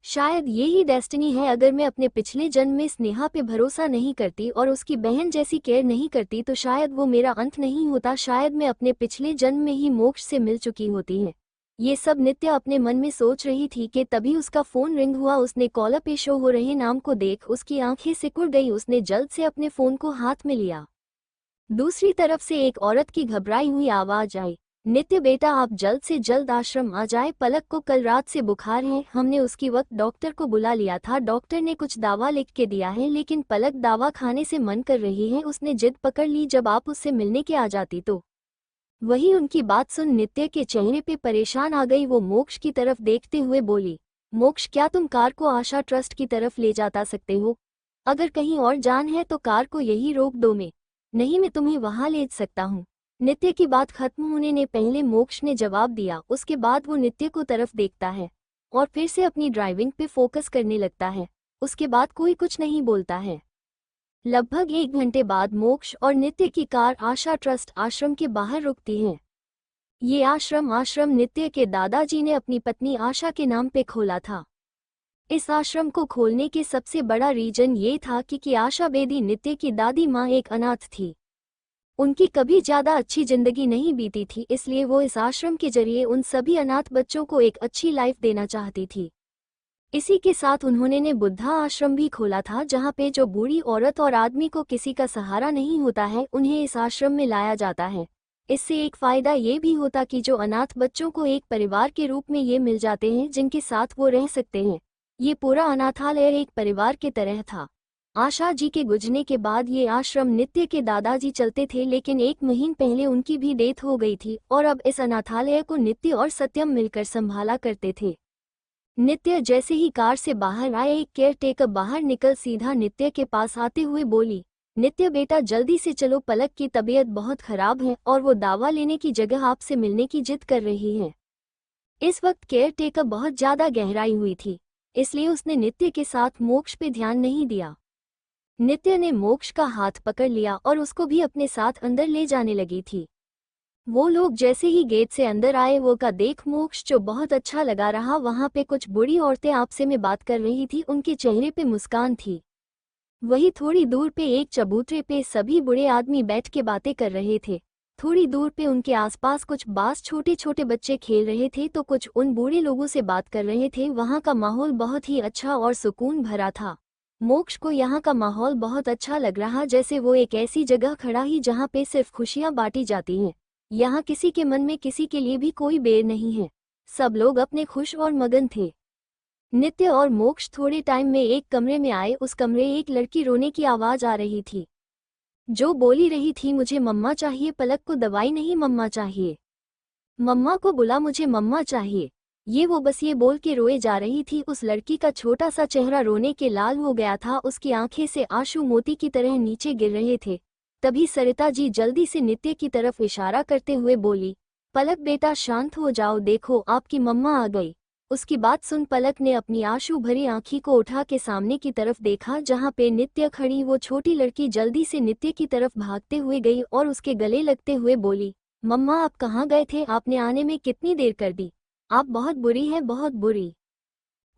शायद ये ही डेस्टिनी है। अगर मैं अपने पिछले जन्म में स्नेहा पे भरोसा नहीं करती और उसकी बहन जैसी केयर नहीं करती तो शायद वो मेरा अंत नहीं होता, शायद मैं अपने पिछले जन्म में ही मोक्ष से मिल चुकी होती है। ये सब नित्य अपने मन में सोच रही थी कि तभी उसका फोन रिंग हुआ। उसने कॉलर पे शो हो रहे नाम को देख उसकी आंखें सिकुड़ गई। उसने जल्द से अपने फोन को हाथ में लिया। दूसरी तरफ से एक औरत की घबराई हुई आवाज आई, नित्य बेटा आप जल्द से जल्द आश्रम आ जाए, पलक को कल रात से बुखार है। हमने उसकी वक्त डॉक्टर को बुला लिया था, डॉक्टर ने कुछ दवा लिख के दिया है, लेकिन पलक दवा खाने से मन कर रही है। उसने जिद पकड़ ली जब आप उससे मिलने के आ जाती तो। वही उनकी बात सुन नित्य के चेहरे पे परेशान आ गई। वो मोक्ष की तरफ देखते हुए बोली, मोक्ष क्या तुम कार को आशा ट्रस्ट की तरफ ले जाता सकते हो? अगर कहीं और जान है तो कार को यही रोक दो। मैं नहीं, मैं तुम्हें वहां ले सकता हूँ। नित्य की बात खत्म होने ने पहले मोक्ष ने जवाब दिया। उसके बाद वो नित्य को तरफ देखता है और फिर से अपनी ड्राइविंग पे फोकस करने लगता है। उसके बाद कोई कुछ नहीं बोलता है। लगभग 1 घंटे बाद मोक्ष और नित्य की कार आशा ट्रस्ट आश्रम के बाहर रुकती है। ये आश्रम नित्य के दादाजी ने अपनी पत्नी आशा के नाम पे खोला था। इस आश्रम को खोलने के सबसे बड़ा रीजन ये था कि आशा बेदी नित्य की दादी माँ एक अनाथ थी। उनकी कभी ज़्यादा अच्छी जिंदगी नहीं बीती थी, इसलिए वो इस आश्रम के जरिए उन सभी अनाथ बच्चों को एक अच्छी लाइफ देना चाहती थी। इसी के साथ उन्होंने ने बुद्धा आश्रम भी खोला था, जहाँ पे जो बूढ़ी औरत और आदमी को किसी का सहारा नहीं होता है उन्हें इस आश्रम में लाया जाता है। इससे एक फ़ायदा ये भी होता कि जो अनाथ बच्चों को एक परिवार के रूप में ये मिल जाते हैं जिनके साथ वो रह सकते हैं। ये पूरा अनाथालय एक परिवार के तरह था। आशा जी के गुजरने के बाद ये आश्रम नित्य के दादाजी चलते थे, लेकिन 1 महीने पहले उनकी भी डेथ हो गई थी और अब इस अनाथालय को नित्य और सत्यम मिलकर संभाला करते थे। नित्य जैसे ही कार से बाहर आए, एक केयर टेकर बाहर निकल सीधा नित्य के पास आते हुए बोली, नित्य बेटा जल्दी से चलो, पलक की तबीयत बहुत खराब है और वो दवा लेने की जगह आपसे मिलने की जिद कर रही है। इस वक्त केयर टेकर बहुत ज्यादा गहराई हुई थी, इसलिए उसने नित्य के साथ मोक्ष पे ध्यान नहीं दिया। नित्य ने मोक्ष का हाथ पकड़ लिया और उसको भी अपने साथ अंदर ले जाने लगी थी। वो लोग जैसे ही गेट से अंदर आए वो का देख मोक्ष जो बहुत अच्छा लगा रहा। वहां पे कुछ बूढ़ी औरतें आपसे में बात कर रही थी, उनके चेहरे पे मुस्कान थी। वही थोड़ी दूर पे एक चबूतरे पे सभी बूढ़े आदमी बैठ के बातें कर रहे थे। थोड़ी दूर पे उनके आसपास कुछ बास छोटे छोटे बच्चे खेल रहे थे तो कुछ उन बूढ़े लोगों से बात कर रहे थे। वहां का माहौल बहुत ही अच्छा और सुकून भरा था। मोक्ष को यहाँ का माहौल बहुत अच्छा लग रहा, जैसे वो एक ऐसी जगह खड़ा ही जहाँ पे सिर्फ खुशियाँ बांटी जाती हैं। यहाँ किसी के मन में किसी के लिए भी कोई बैर नहीं है, सब लोग अपने खुश और मगन थे। नित्य और मोक्ष थोड़े टाइम में एक कमरे में आए। उस कमरे एक लड़की रोने की आवाज आ रही थी, जो बोली रही थी, मुझे मम्मा चाहिए, पलक को दवाई नहीं, मम्मा चाहिए, मम्मा को बुला, मुझे मम्मा चाहिए। वो बस ये बोल के रोए जा रही थी। उस लड़की का छोटा सा चेहरा रोने के लाल हो गया था, उसकी आंखें से आंसू मोती की तरह नीचे गिर रहे थे। तभी सरिता जी जल्दी से नित्य की तरफ इशारा करते हुए बोली, पलक बेटा शांत हो जाओ, देखो आपकी मम्मा आ गई। उसकी बात सुन पलक ने अपनी आंसू भरी आंखी को उठा के सामने की तरफ देखा जहाँ पे नित्य खड़ी। वो छोटी लड़की जल्दी से नित्य की तरफ भागते हुए गई और उसके गले लगते हुए बोली, मम्मा आप कहाँ गए थे, आपने आने में कितनी देर कर दी, आप बहुत बुरी हैं, बहुत बुरी।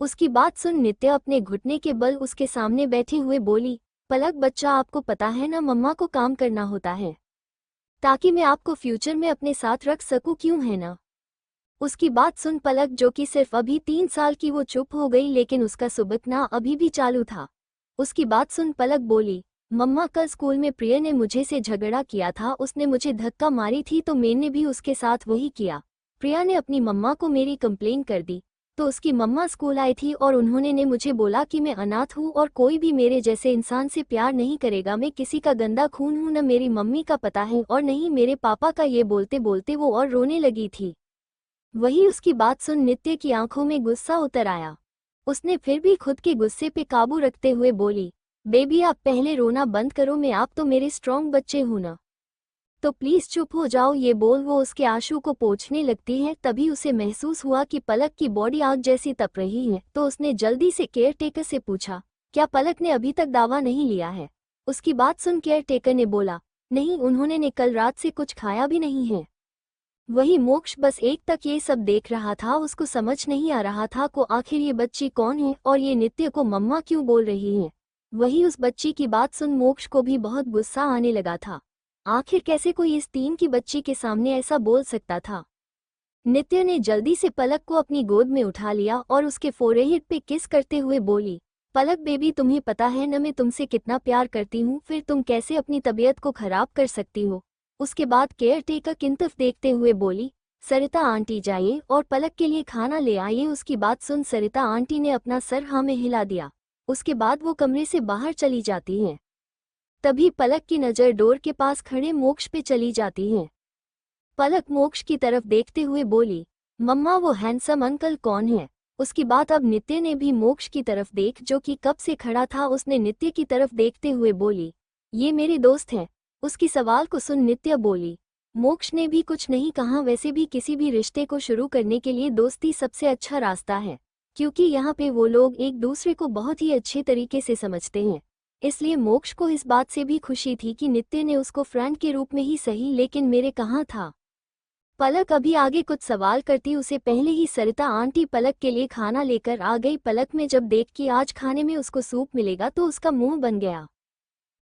उसकी बात सुन नित्य अपने घुटने के बल उसके सामने बैठे हुए बोली, पलक बच्चा आपको पता है ना, मम्मा को काम करना होता है ताकि मैं आपको फ्यूचर में अपने साथ रख सकूं, क्यों है ना। उसकी बात सुन पलक, जो कि सिर्फ अभी 3 साल की, वो चुप हो गई, लेकिन उसका सुबकना अभी भी चालू था। उसकी बात सुन पलक बोली, मम्मा कल स्कूल में प्रिया ने मुझे से झगड़ा किया था, उसने मुझे धक्का मारी थी तो मैंने भी उसके साथ वही किया। प्रिया ने अपनी मम्मा को मेरी कंप्लेन कर दी तो उसकी मम्मा स्कूल आई थी और उन्होंने ने मुझे बोला कि मैं अनाथ हूँ और कोई भी मेरे जैसे इंसान से प्यार नहीं करेगा, मैं किसी का गंदा खून हूँ, न मेरी मम्मी का पता है और नहीं मेरे पापा का। ये बोलते बोलते वो और रोने लगी थी। वही उसकी बात सुन नित्य की आंखों में गुस्सा उतर आया। उसने फिर भी खुद के गुस्से पे काबू रखते हुए बोली, बेबी आप पहले रोना बंद करो, मैं आप तो मेरे स्ट्रॉन्ग बच्चे हूं ना, तो प्लीज चुप हो जाओ। ये बोल वो उसके आंसू को पोंछने लगती है। तभी उसे महसूस हुआ कि पलक की बॉडी आग जैसी तप रही है, तो उसने जल्दी से केयर टेकर से पूछा, क्या पलक ने अभी तक दावा नहीं लिया है? उसकी बात सुन केयर टेकर ने बोला, नहीं, उन्होंने ने कल रात से कुछ खाया भी नहीं है। वही मोक्ष बस एक तक ये सब देख रहा था, उसको समझ नहीं आ रहा था को आखिर ये बच्ची कौन है और ये नित्य को मम्मा क्यों बोल रही है। वही उस बच्ची की बात सुन मोक्ष को भी बहुत गुस्सा आने लगा था। आखिर कैसे कोई इस 3 की बच्ची के सामने ऐसा बोल सकता था। नित्य ने जल्दी से पलक को अपनी गोद में उठा लिया और उसके फोरहेड पे किस करते हुए बोली, पलक बेबी तुम्हें पता है न मैं तुमसे कितना प्यार करती हूँ, फिर तुम कैसे अपनी तबीयत को खराब कर सकती हो। उसके बाद केयर टेकर किंतु देखते हुए बोली, सरिता आंटी जाइए और पलक के लिए खाना ले आइए। उसकी बात सुन सरिता आंटी ने अपना सर हाँ में हिला दिया। उसके बाद वो कमरे से बाहर चली जाती हैं। तभी पलक की नज़र डोर के पास खड़े मोक्ष पे चली जाती है। पलक मोक्ष की तरफ देखते हुए बोली, मम्मा वो हैंडसम अंकल कौन है? उसकी बात अब नित्य ने भी मोक्ष की तरफ देख जो कि कब से खड़ा था। उसने नित्य की तरफ देखते हुए बोली, ये मेरे दोस्त हैं। उसकी सवाल को सुन नित्य बोली, मोक्ष ने भी कुछ नहीं कहा, वैसे भी किसी भी रिश्ते को शुरू करने के लिए दोस्ती सबसे अच्छा रास्ता है, क्योंकि यहाँ पे वो लोग एक दूसरे को बहुत ही अच्छे तरीके से समझते हैं। इसलिए मोक्ष को इस बात से भी खुशी थी कि नित्य ने उसको फ्रेंड के रूप में ही सही, लेकिन मेरे कहाँ था। पलक अभी आगे कुछ सवाल करती उसे पहले ही सरिता आंटी पलक के लिए खाना लेकर आ गई। पलक में जब देख कि आज खाने में उसको सूप मिलेगा तो उसका मुंह बन गया,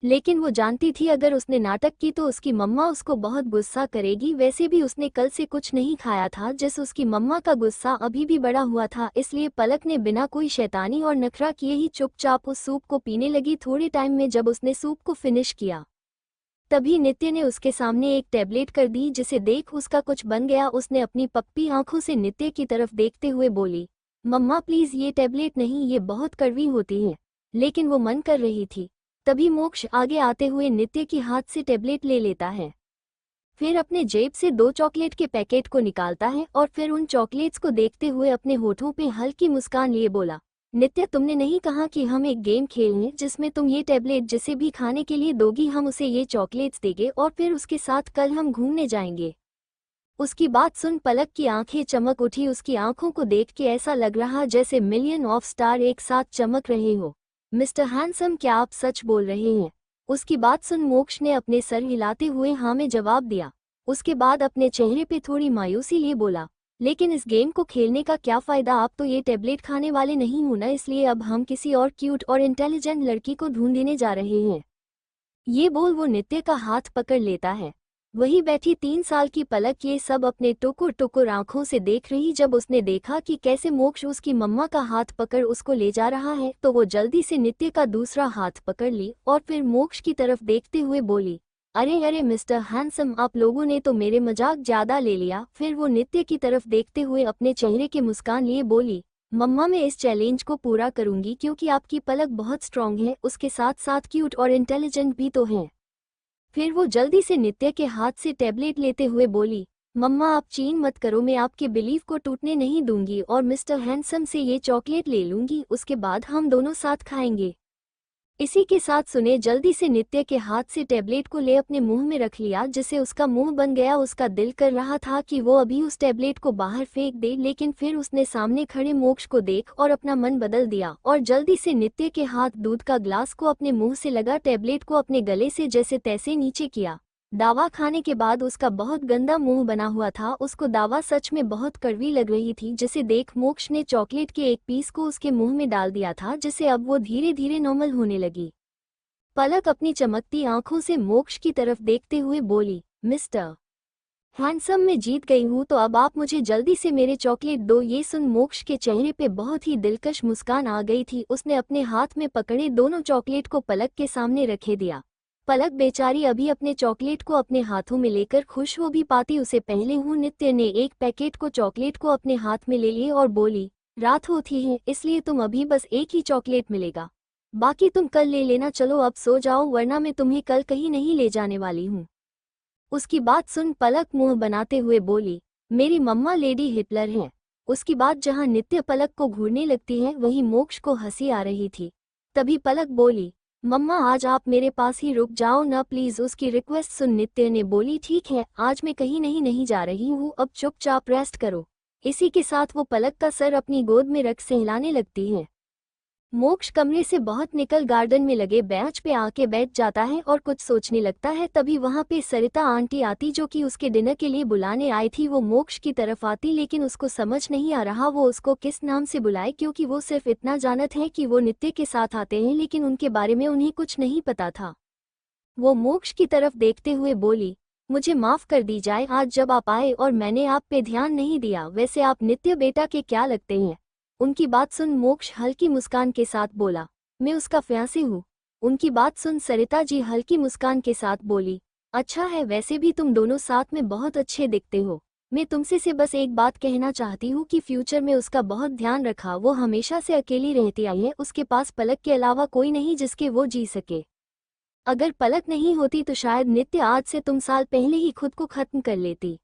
लेकिन वो जानती थी अगर उसने नाटक की तो उसकी मम्मा उसको बहुत गुस्सा करेगी। वैसे भी उसने कल से कुछ नहीं खाया था, जिस उसकी मम्मा का गुस्सा अभी भी बढ़ा हुआ था। इसलिए पलक ने बिना कोई शैतानी और नखरा किए ही चुपचाप उस सूप को पीने लगी। थोड़े टाइम में जब उसने सूप को फिनिश किया, तभी नित्य ने उसके सामने एक टैबलेट कर दी, जिसे देख उसका कुछ बन गया। उसने अपनी पप्पी आंखों से नित्य की तरफ देखते हुए बोली, मम्मा प्लीज ये टैबलेट नहीं, ये बहुत कड़वी होती है। लेकिन वो मन कर रही थी। तभी मोक्ष आगे आते हुए नित्य की हाथ से टैबलेट ले लेता है, फिर अपने जेब से 2 चॉकलेट के पैकेट को निकालता है और फिर उन चॉकलेट्स को देखते हुए अपने होठों पे हल्की मुस्कान लिए बोला, नित्य तुमने नहीं कहा कि हम एक गेम खेलें जिसमें तुम ये टैबलेट जिसे भी खाने के लिए दोगी हम उसे ये चॉकलेट्स देंगे और फिर उसके साथ कल हम घूमने जाएंगे। उसकी बात सुन पलक की आंखें चमक उठी। उसकी आंखों को देख के ऐसा लग रहा जैसे मिलियन ऑफ स्टार एक साथ चमक रहे हो। मिस्टर हैंडसम क्या आप सच बोल रहे हैं? उसकी बात सुन मोक्ष ने अपने सर हिलाते हुए हाँ में जवाब दिया। उसके बाद अपने चेहरे पे थोड़ी मायूसी लिए बोला, लेकिन इस गेम को खेलने का क्या फ़ायदा, आप तो ये टैबलेट खाने वाले नहीं हो ना, इसलिए अब हम किसी और क्यूट और इंटेलिजेंट लड़की को ढूंढने जा रहे हैं। ये बोल वो नित्य का हाथ पकड़ लेता है। वही बैठी 3 साल की पलक ये सब अपने टुकुर टुकुर आंखों से देख रही। जब उसने देखा कि कैसे मोक्ष उसकी मम्मा का हाथ पकड़ उसको ले जा रहा है, तो वो जल्दी से नित्य का दूसरा हाथ पकड़ ली और फिर मोक्ष की तरफ देखते हुए बोली, अरे अरे मिस्टर हैंडसम, आप लोगों ने तो मेरे मजाक ज्यादा ले लिया। फिर वो नित्य की तरफ देखते हुए अपने चेहरे के मुस्कान लिए बोली, मम्मा मैं इस चैलेंज को पूरा करूंगी क्योंकि आपकी पलक बहुत स्ट्रांग है, उसके साथ साथ क्यूट और इंटेलिजेंट भी तो है। फिर वो जल्दी से नित्य के हाथ से टैबलेट लेते हुए बोली, मम्मा आप चीन मत करो, मैं आपके बिलीव को टूटने नहीं दूंगी और मिस्टर हैंडसम से ये चॉकलेट ले लूंगी, उसके बाद हम दोनों साथ खाएंगे। इसी के साथ सुने जल्दी से नित्य के हाथ से टैबलेट को ले अपने मुंह में रख लिया, जिससे उसका मुंह बन गया। उसका दिल कर रहा था कि वो अभी उस टैबलेट को बाहर फेंक दे, लेकिन फिर उसने सामने खड़े मोक्ष को देख और अपना मन बदल दिया और जल्दी से नित्य के हाथ दूध का ग्लास को अपने मुंह से लगा टैबलेट को अपने गले से जैसे तैसे नीचे किया। दावा खाने के बाद उसका बहुत गंदा मुंह बना हुआ था। उसको दावा सच में बहुत कड़वी लग रही थी, जिसे देख मोक्ष ने चॉकलेट के एक पीस को उसके मुंह में डाल दिया था, जिससे अब वो धीरे धीरे नॉर्मल होने लगी। पलक अपनी चमकती आंखों से मोक्ष की तरफ देखते हुए बोली, मिस्टर हैंडसम मैं जीत गई हूँ, तो अब आप मुझे जल्दी से मेरे चॉकलेट दो। ये सुन मोक्ष के चेहरे पे बहुत ही दिलकश मुस्कान आ गई थी। उसने अपने हाथ में पकड़े दोनों चॉकलेट को पलक के सामने रखे दिया। पलक बेचारी अभी अपने चॉकलेट को अपने हाथों में लेकर खुश हो भी पाती उसे पहले हूँ। नित्य ने एक पैकेट को चॉकलेट को अपने हाथ में ले लिए और बोली, रात होती है इसलिए तुम अभी बस एक ही चॉकलेट मिलेगा, बाकी तुम कल ले लेना। चलो अब सो जाओ वरना मैं तुम्हें कल कहीं नहीं ले जाने वाली हूँ। उसकी बात सुन पलक मुंह बनाते हुए बोली, मेरी मम्मा लेडी हिटलर हैं। उसकी बात जहाँ नित्य पलक को घूरने लगती है वहीं मोक्ष को हंसी आ रही थी। तभी पलक बोली, मम्मा आज आप मेरे पास ही रुक जाओ ना प्लीज। उसकी रिक्वेस्ट सुन नित्य ने बोली, ठीक है आज मैं कहीं नहीं जा रही हूँ, अब चुपचाप रेस्ट करो। इसी के साथ वो पलक का सर अपनी गोद में रख सहलाने लगती है। मोक्ष कमरे से बहुत निकल गार्डन में लगे बेंच पे आके बैठ जाता है और कुछ सोचने लगता है। तभी वहां पे सरिता आंटी आती जो कि उसके डिनर के लिए बुलाने आई थी। वो मोक्ष की तरफ आती लेकिन उसको समझ नहीं आ रहा वो उसको किस नाम से बुलाए, क्योंकि वो सिर्फ इतना जानत है कि वो नित्य के साथ आते हैं लेकिन उनके बारे में उन्हें कुछ नहीं पता था। वो मोक्ष की तरफ देखते हुए बोली, मुझे माफ कर दी जाए, आज जब आप आए और मैंने आप पे ध्यान नहीं दिया। वैसे आप नित्य बेटा के क्या लगते हैं? उनकी बात सुन मोक्ष हल्की मुस्कान के साथ बोला, मैं उसका फियांसे हूँ। उनकी बात सुन सरिता जी हल्की मुस्कान के साथ बोली, अच्छा है, वैसे भी तुम दोनों साथ में बहुत अच्छे दिखते हो। मैं तुमसे से बस एक बात कहना चाहती हूँ कि फ्यूचर में उसका बहुत ध्यान रखा। वो हमेशा से अकेली रहती आई है, उसके पास पलक के अलावा कोई नहीं जिसके वो जी सके। अगर पलक नहीं होती तो शायद नित्य आज से तुम साल पहले ही खुद को खत्म कर लेती,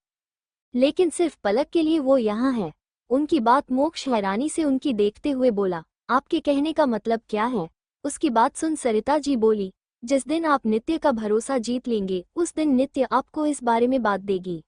लेकिन सिर्फ पलक के लिए वो यहाँ है। उनकी बात मोक्ष हैरानी से उनकी देखते हुए बोला, आपके कहने का मतलब क्या है? उसकी बात सुन सरिता जी बोली, जिस दिन आप नित्य का भरोसा जीत लेंगे उस दिन नित्य आपको इस बारे में बात देगी।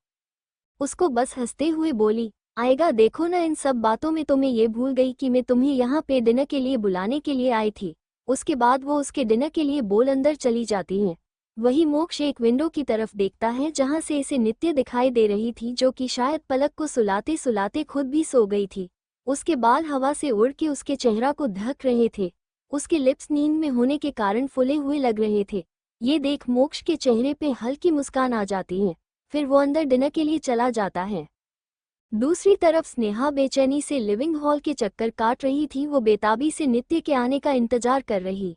उसको बस हंसते हुए बोली, आएगा देखो ना, इन सब बातों में तो मैं ये भूल गई कि मैं तुम्हें यहाँ पे डिनर के लिए बुलाने के लिए आई थी। उसके बाद वो उसके डिनर के लिए बोल अंदर चली जाती हैं। वही मोक्ष एक विंडो की तरफ देखता है जहां से इसे नित्य दिखाई दे रही थी जो कि शायद पलक को सुलाते सुलाते खुद भी सो गई थी। उसके बाल हवा से उड़ के उसके चेहरा को ढक रहे थे। उसके लिप्स नींद में होने के कारण फुले हुए लग रहे थे। ये देख मोक्ष के चेहरे पे हल्की मुस्कान आ जाती है। फिर वो अंदर डिनर के लिए चला जाता है। दूसरी तरफ स्नेहा बेचैनी से लिविंग हॉल के चक्कर काट रही थी। वो बेताबी से नित्य के आने का इंतजार कर रही।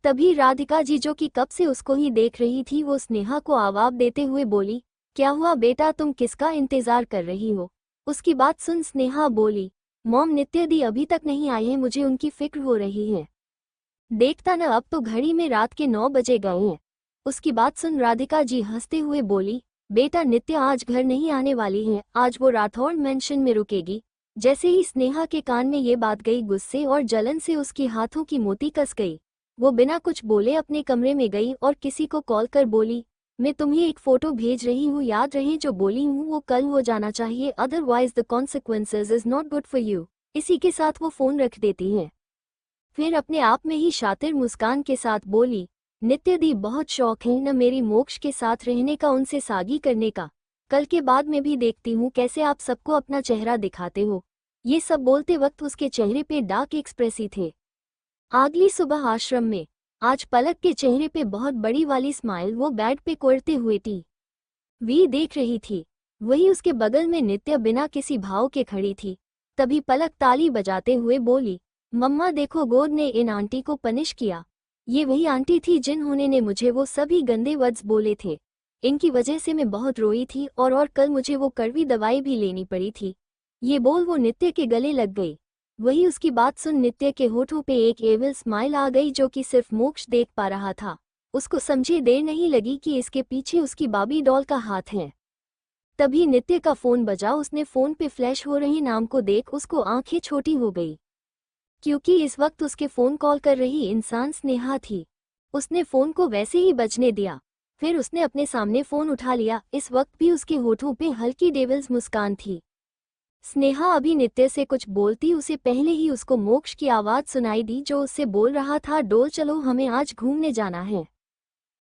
तभी राधिका जी जो कि कब से उसको ही देख रही थी वो स्नेहा को आवाज देते हुए बोली, क्या हुआ बेटा, तुम किसका इंतजार कर रही हो? उसकी बात सुन स्नेहा बोली, मॉम नित्य दी अभी तक नहीं आए हैं, मुझे उनकी फिक्र हो रही है। देखता न अब तो घड़ी में रात के 9 बजे गए हैं। उसकी बात सुन राधिका जी हंसते हुए बोली, बेटा नित्य आज घर नहीं आने वाली है, आज वो राठौड़ मेंशन में रुकेगी। जैसे ही स्नेहा के कान में ये बात गई गुस्से और जलन से उसके हाथों की मोती कस गई। वो बिना कुछ बोले अपने कमरे में गई और किसी को कॉल कर बोली, मैं तुम्हें एक फोटो भेज रही हूँ, याद रहे जो बोली हूँ वो कल हो जाना चाहिए, otherwise the consequences is not good for you. इसी के साथ वो फोन रख देती है। फिर अपने आप में ही शातिर मुस्कान के साथ बोली, नित्य दी बहुत शौक है न मेरी मोक्ष के साथ रहने का, उनसे सागी करने का। कल के बाद मैं भी देखती हूँ कैसे आप सबको अपना चेहरा दिखाते हो। ये सब बोलते वक्त उसके चेहरे पे डार्क एक्सप्रेसी थे। अगली सुबह आश्रम में आज पलक के चेहरे पे बहुत बड़ी वाली स्माइल। वो बेड पे कोड़ते हुए टीवी देख रही थी। वही उसके बगल में नित्य बिना किसी भाव के खड़ी थी। तभी पलक ताली बजाते हुए बोली, मम्मा देखो गोद ने इन आंटी को पनिश किया। ये वही आंटी थी जिन्होंने ने मुझे वो सभी गंदे वर्ड्स बोले थे। इनकी वजह से मैं बहुत रोई थी और कल मुझे वो कड़वी दवाई भी लेनी पड़ी थी। ये बोल वो नित्य के गले लग गई। वही उसकी बात सुन नित्य के होठों पे एक एविल स्माइल आ गई जो कि सिर्फ मोक्ष देख पा रहा था। उसको समझे देर नहीं लगी कि इसके पीछे उसकी बाबी डॉल का हाथ है। तभी नित्य का फोन बजा। उसने फोन पे फ्लैश हो रही नाम को देख उसको आंखें छोटी हो गई, क्योंकि इस वक्त उसके फोन कॉल कर रही इंसान स्नेहा थी। उसने फोन को वैसे ही बजने दिया। फिर उसने अपने सामने फोन उठा लिया। इस वक्त भी उसके होठों पे हल्की डेविल्स मुस्कान थी। स्नेहा अभी नित्य से कुछ बोलती उसे पहले ही उसको मोक्ष की आवाज सुनाई दी जो उससे बोल रहा था, डोल चलो हमें आज घूमने जाना है।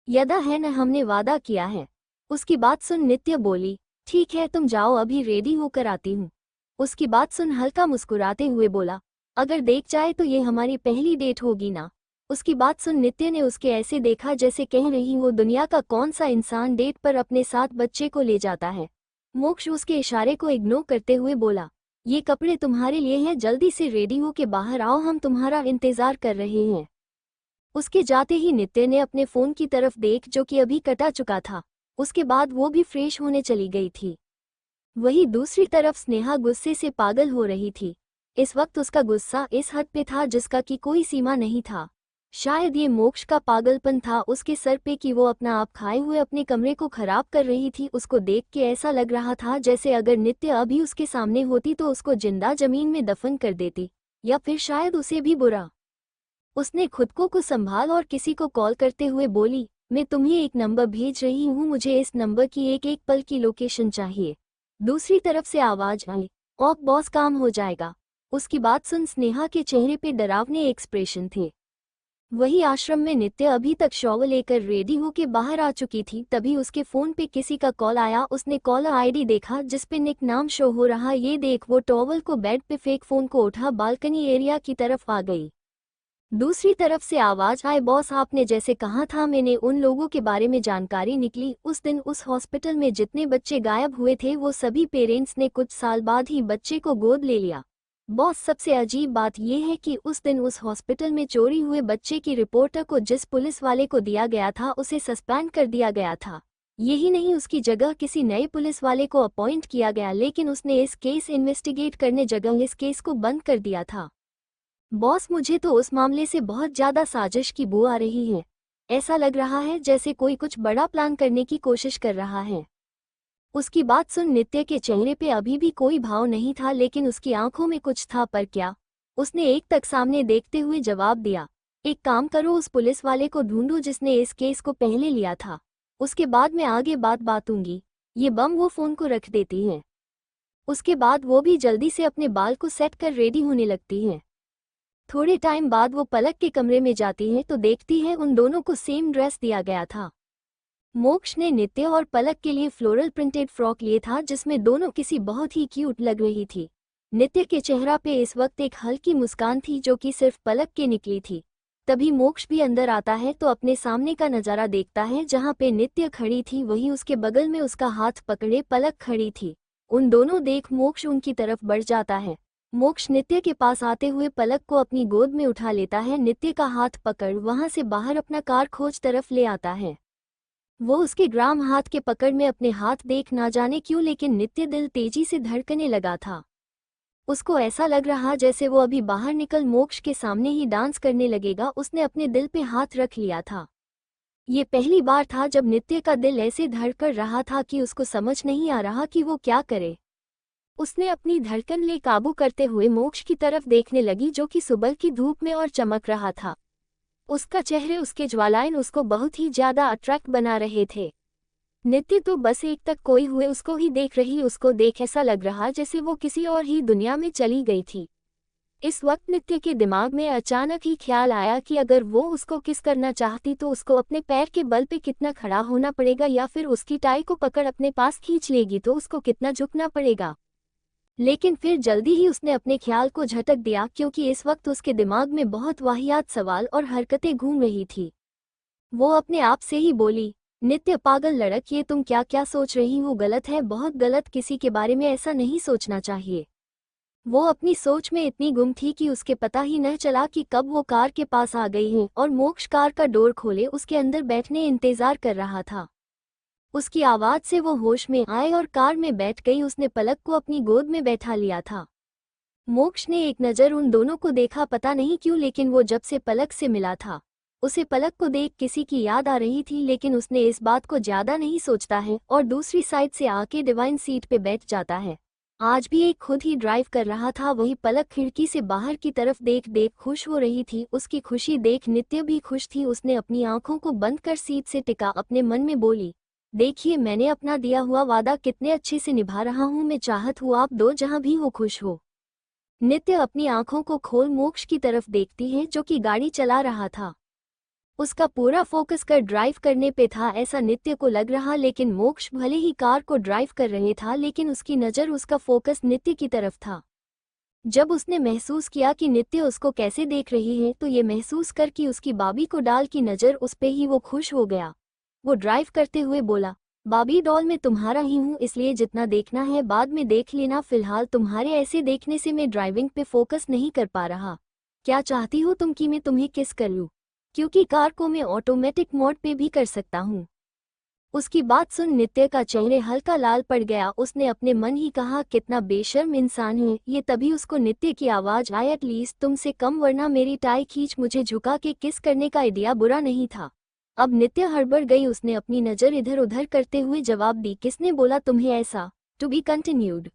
यदा है न, हमने वादा किया है। उसकी बात सुन नित्य बोली, ठीक है तुम जाओ, अभी रेडी होकर आती हूँ। उसकी बात सुन हल्का मुस्कुराते हुए बोला, अगर देख जाए तो ये हमारी पहली डेट होगी ना। उसकी बात सुन नित्य ने उसके ऐसे देखा जैसे कह रही हो, दुनिया का कौन सा इंसान डेट पर अपने साथ बच्चे को ले जाता है। मोक्ष उसके इशारे को इग्नोर करते हुए बोला, ये कपड़े तुम्हारे लिए हैं, जल्दी से रेडी हो के बाहर आओ, हम तुम्हारा इंतजार कर रहे हैं। उसके जाते ही नित्य ने अपने फोन की तरफ देख जो कि अभी कटा चुका था। उसके बाद वो भी फ्रेश होने चली गई थी। वही दूसरी तरफ स्नेहा गुस्से से पागल हो रही थी। इस वक्त उसका गुस्सा इस हद पे था जिसका कि कोई सीमा नहीं था। शायद ये मोक्ष का पागलपन था उसके सर पे कि वो अपना आप खाए हुए अपने कमरे को खराब कर रही थी। उसको देख के ऐसा लग रहा था जैसे अगर नित्य अभी उसके सामने होती तो उसको जिंदा जमीन में दफन कर देती, या फिर शायद उसे भी बुरा। उसने खुद को कुछ संभाल और किसी को कॉल करते हुए बोली, मैं तुम्हें एक नंबर भेज रही हूँ, मुझे इस नंबर की एक एक पल की लोकेशन चाहिए। दूसरी तरफ से आवाज आई, ऑफ बॉस काम हो जाएगा। उसकी बात सुन स्नेहा के चेहरे पे डरावने एक्सप्रेशन थे। वही आश्रम में नित्य अभी तक शॉवर लेकर रेडी होके बाहर आ चुकी थी। तभी उसके फोन पे किसी का कॉल आया। उसने कॉलर आईडी देखा जिसपे निक नाम शो हो रहा। ये देख वो टॉवल को बेड पे फेंक फोन को उठा बालकनी एरिया की तरफ आ गई। दूसरी तरफ से आवाज आए, बॉस आपने जैसे कहा था मैंने उन लोगों के बारे में जानकारी निकली। उस दिन उस हॉस्पिटल में जितने बच्चे गायब हुए थे वो सभी पेरेंट्स ने कुछ साल बाद ही बच्चे को गोद ले लिया। बॉस सबसे अजीब बात यह है कि उस दिन उस हॉस्पिटल में चोरी हुए बच्चे की रिपोर्टर को जिस पुलिस वाले को दिया गया था उसे सस्पेंड कर दिया गया था। यही नहीं, उसकी जगह किसी नए पुलिस वाले को अपॉइंट किया गया, लेकिन उसने इस केस इन्वेस्टिगेट करने जगह इस केस को बंद कर दिया था। बॉस मुझे तो उस मामले से बहुत ज्यादा साजिश की बू आ रही है। ऐसा लग रहा है जैसे कोई कुछ बड़ा प्लान करने की कोशिश कर रहा है। उसकी बात सुन नित्य के चेहरे पे अभी भी कोई भाव नहीं था, लेकिन उसकी आंखों में कुछ था। पर क्या? उसने एक तक सामने देखते हुए जवाब दिया, एक काम करो, उस पुलिस वाले को ढूंढो जिसने इस केस को पहले लिया था। उसके बाद मैं आगे बात बातूंगी। ये बम वो फोन को रख देती है। उसके बाद वो भी जल्दी से अपने बाल को सेट कर रेडी होने लगती है। थोड़े टाइम बाद वो पलक के कमरे में जाती है तो देखती है उन दोनों को सेम ड्रेस दिया गया था। मोक्ष ने नित्य और पलक के लिए फ्लोरल प्रिंटेड फ्रॉक लिए था जिसमें दोनों किसी बहुत ही क्यूट लग रही थी। नित्य के चेहरा पे इस वक्त एक हल्की मुस्कान थी जो कि सिर्फ पलक के निकली थी। तभी मोक्ष भी अंदर आता है तो अपने सामने का नजारा देखता है। जहाँ पे नित्य खड़ी थी वहीं उसके बगल में उसका हाथ पकड़े पलक खड़ी थी। उन दोनों देख मोक्ष उनकी तरफ बढ़ जाता है। मोक्ष नित्य के पास आते हुए पलक को अपनी गोद में उठा लेता है। नित्य का हाथ पकड़ वहां से बाहर अपना कार खोज तरफ ले आता है। वो उसके ग्राम हाथ के पकड़ में अपने हाथ देख ना जाने क्यों, लेकिन नित्य दिल तेजी से धड़कने लगा था। उसको ऐसा लग रहा जैसे वो अभी बाहर निकल मोक्ष के सामने ही डांस करने लगेगा। उसने अपने दिल पे हाथ रख लिया था। ये पहली बार था जब नित्य का दिल ऐसे धड़क रहा था कि उसको समझ नहीं आ रहा कि वो क्या करे। उसने अपनी धड़कन ले काबू करते हुए मोक्ष की तरफ देखने लगी जो कि सुबह की धूप में और चमक रहा था। उसका चेहरे उसके ज्वालायन उसको बहुत ही ज्यादा अट्रैक्ट बना रहे थे। नित्य तो बस एक तक कोई हुए उसको ही देख रही। उसको देख ऐसा लग रहा जैसे वो किसी और ही दुनिया में चली गई थी। इस वक्त नित्य के दिमाग में अचानक ही ख्याल आया कि अगर वो उसको किस करना चाहती तो उसको अपने पैर के बल पे कितना खड़ा होना पड़ेगा, या फिर उसकी टाई को पकड़ अपने पास खींच लेगी तो उसको कितना झुकना पड़ेगा। लेकिन फिर जल्दी ही उसने अपने ख्याल को झटक दिया क्योंकि इस वक्त उसके दिमाग में बहुत वाहियात सवाल और हरकतें घूम रही थी। वो अपने आप से ही बोली, नित्य पागल लड़क, ये तुम क्या क्या सोच रही हो? गलत है, बहुत गलत। किसी के बारे में ऐसा नहीं सोचना चाहिए। वो अपनी सोच में इतनी गुम थी कि उसके पता ही न चला कि कब वो कार के पास आ गई है और मोक्ष कार का डोर खोले उसके अंदर बैठने इंतजार कर रहा था। उसकी आवाज से वो होश में आए और कार में बैठ गई। उसने पलक को अपनी गोद में बैठा लिया था। मोक्ष ने एक नज़र उन दोनों को देखा, पता नहीं क्यों, लेकिन वो जब से पलक से मिला था उसे पलक को देख किसी की याद आ रही थी। लेकिन उसने इस बात को ज्यादा नहीं सोचता है और दूसरी साइड से आके डिवाइन सीट पे बैठ जाता है। आज भी एक खुद ही ड्राइव कर रहा था। वही पलक खिड़की से बाहर की तरफ देख देख खुश हो रही थी। उसकी खुशी देख नित्य भी खुश थी। उसने अपनी आंखों को बंद कर सीट से टिका अपने मन में बोली, देखिए मैंने अपना दिया हुआ वादा कितने अच्छे से निभा रहा हूँ। मैं चाहत हूँ आप दो जहाँ भी हो खुश हो। नित्य अपनी आंखों को खोल मोक्ष की तरफ देखती है जो कि गाड़ी चला रहा था। उसका पूरा फोकस कर ड्राइव करने पे था ऐसा नित्य को लग रहा। लेकिन मोक्ष भले ही कार को ड्राइव कर रहे था लेकिन उसकी नज़र उसका फोकस नित्य की तरफ था। जब उसने महसूस किया कि नित्य उसको कैसे देख रही है तो ये महसूस कर कि उसकी बाबी को डाल की नज़र उस पे ही वो खुश हो गया। वो ड्राइव करते हुए बोला, बाबी डॉल मैं तुम्हारा ही हूँ, इसलिए जितना देखना है बाद में देख लेना। फिलहाल तुम्हारे ऐसे देखने से मैं ड्राइविंग पे फोकस नहीं कर पा रहा। क्या चाहती हो तुम कि मैं तुम्हें किस कर लूँ? क्योंकि कार को मैं ऑटोमेटिक मोड पे भी कर सकता हूँ। उसकी बात सुन नित्य का चेहरे हल्का लाल पड़ गया। उसने अपने मन ही कहा, कितना बेशर्म इंसान है ये। तभी उसको नित्य की आवाज आई, एटलीस्ट तुमसे कम, वरना मेरी टाई खींच मुझे झुका के किस करने का आइडिया बुरा नहीं था। अब नित्य हड़बड़ गई। उसने अपनी नज़र इधर उधर करते हुए जवाब दी, किसने बोला तुम्हें ऐसा? To be continued.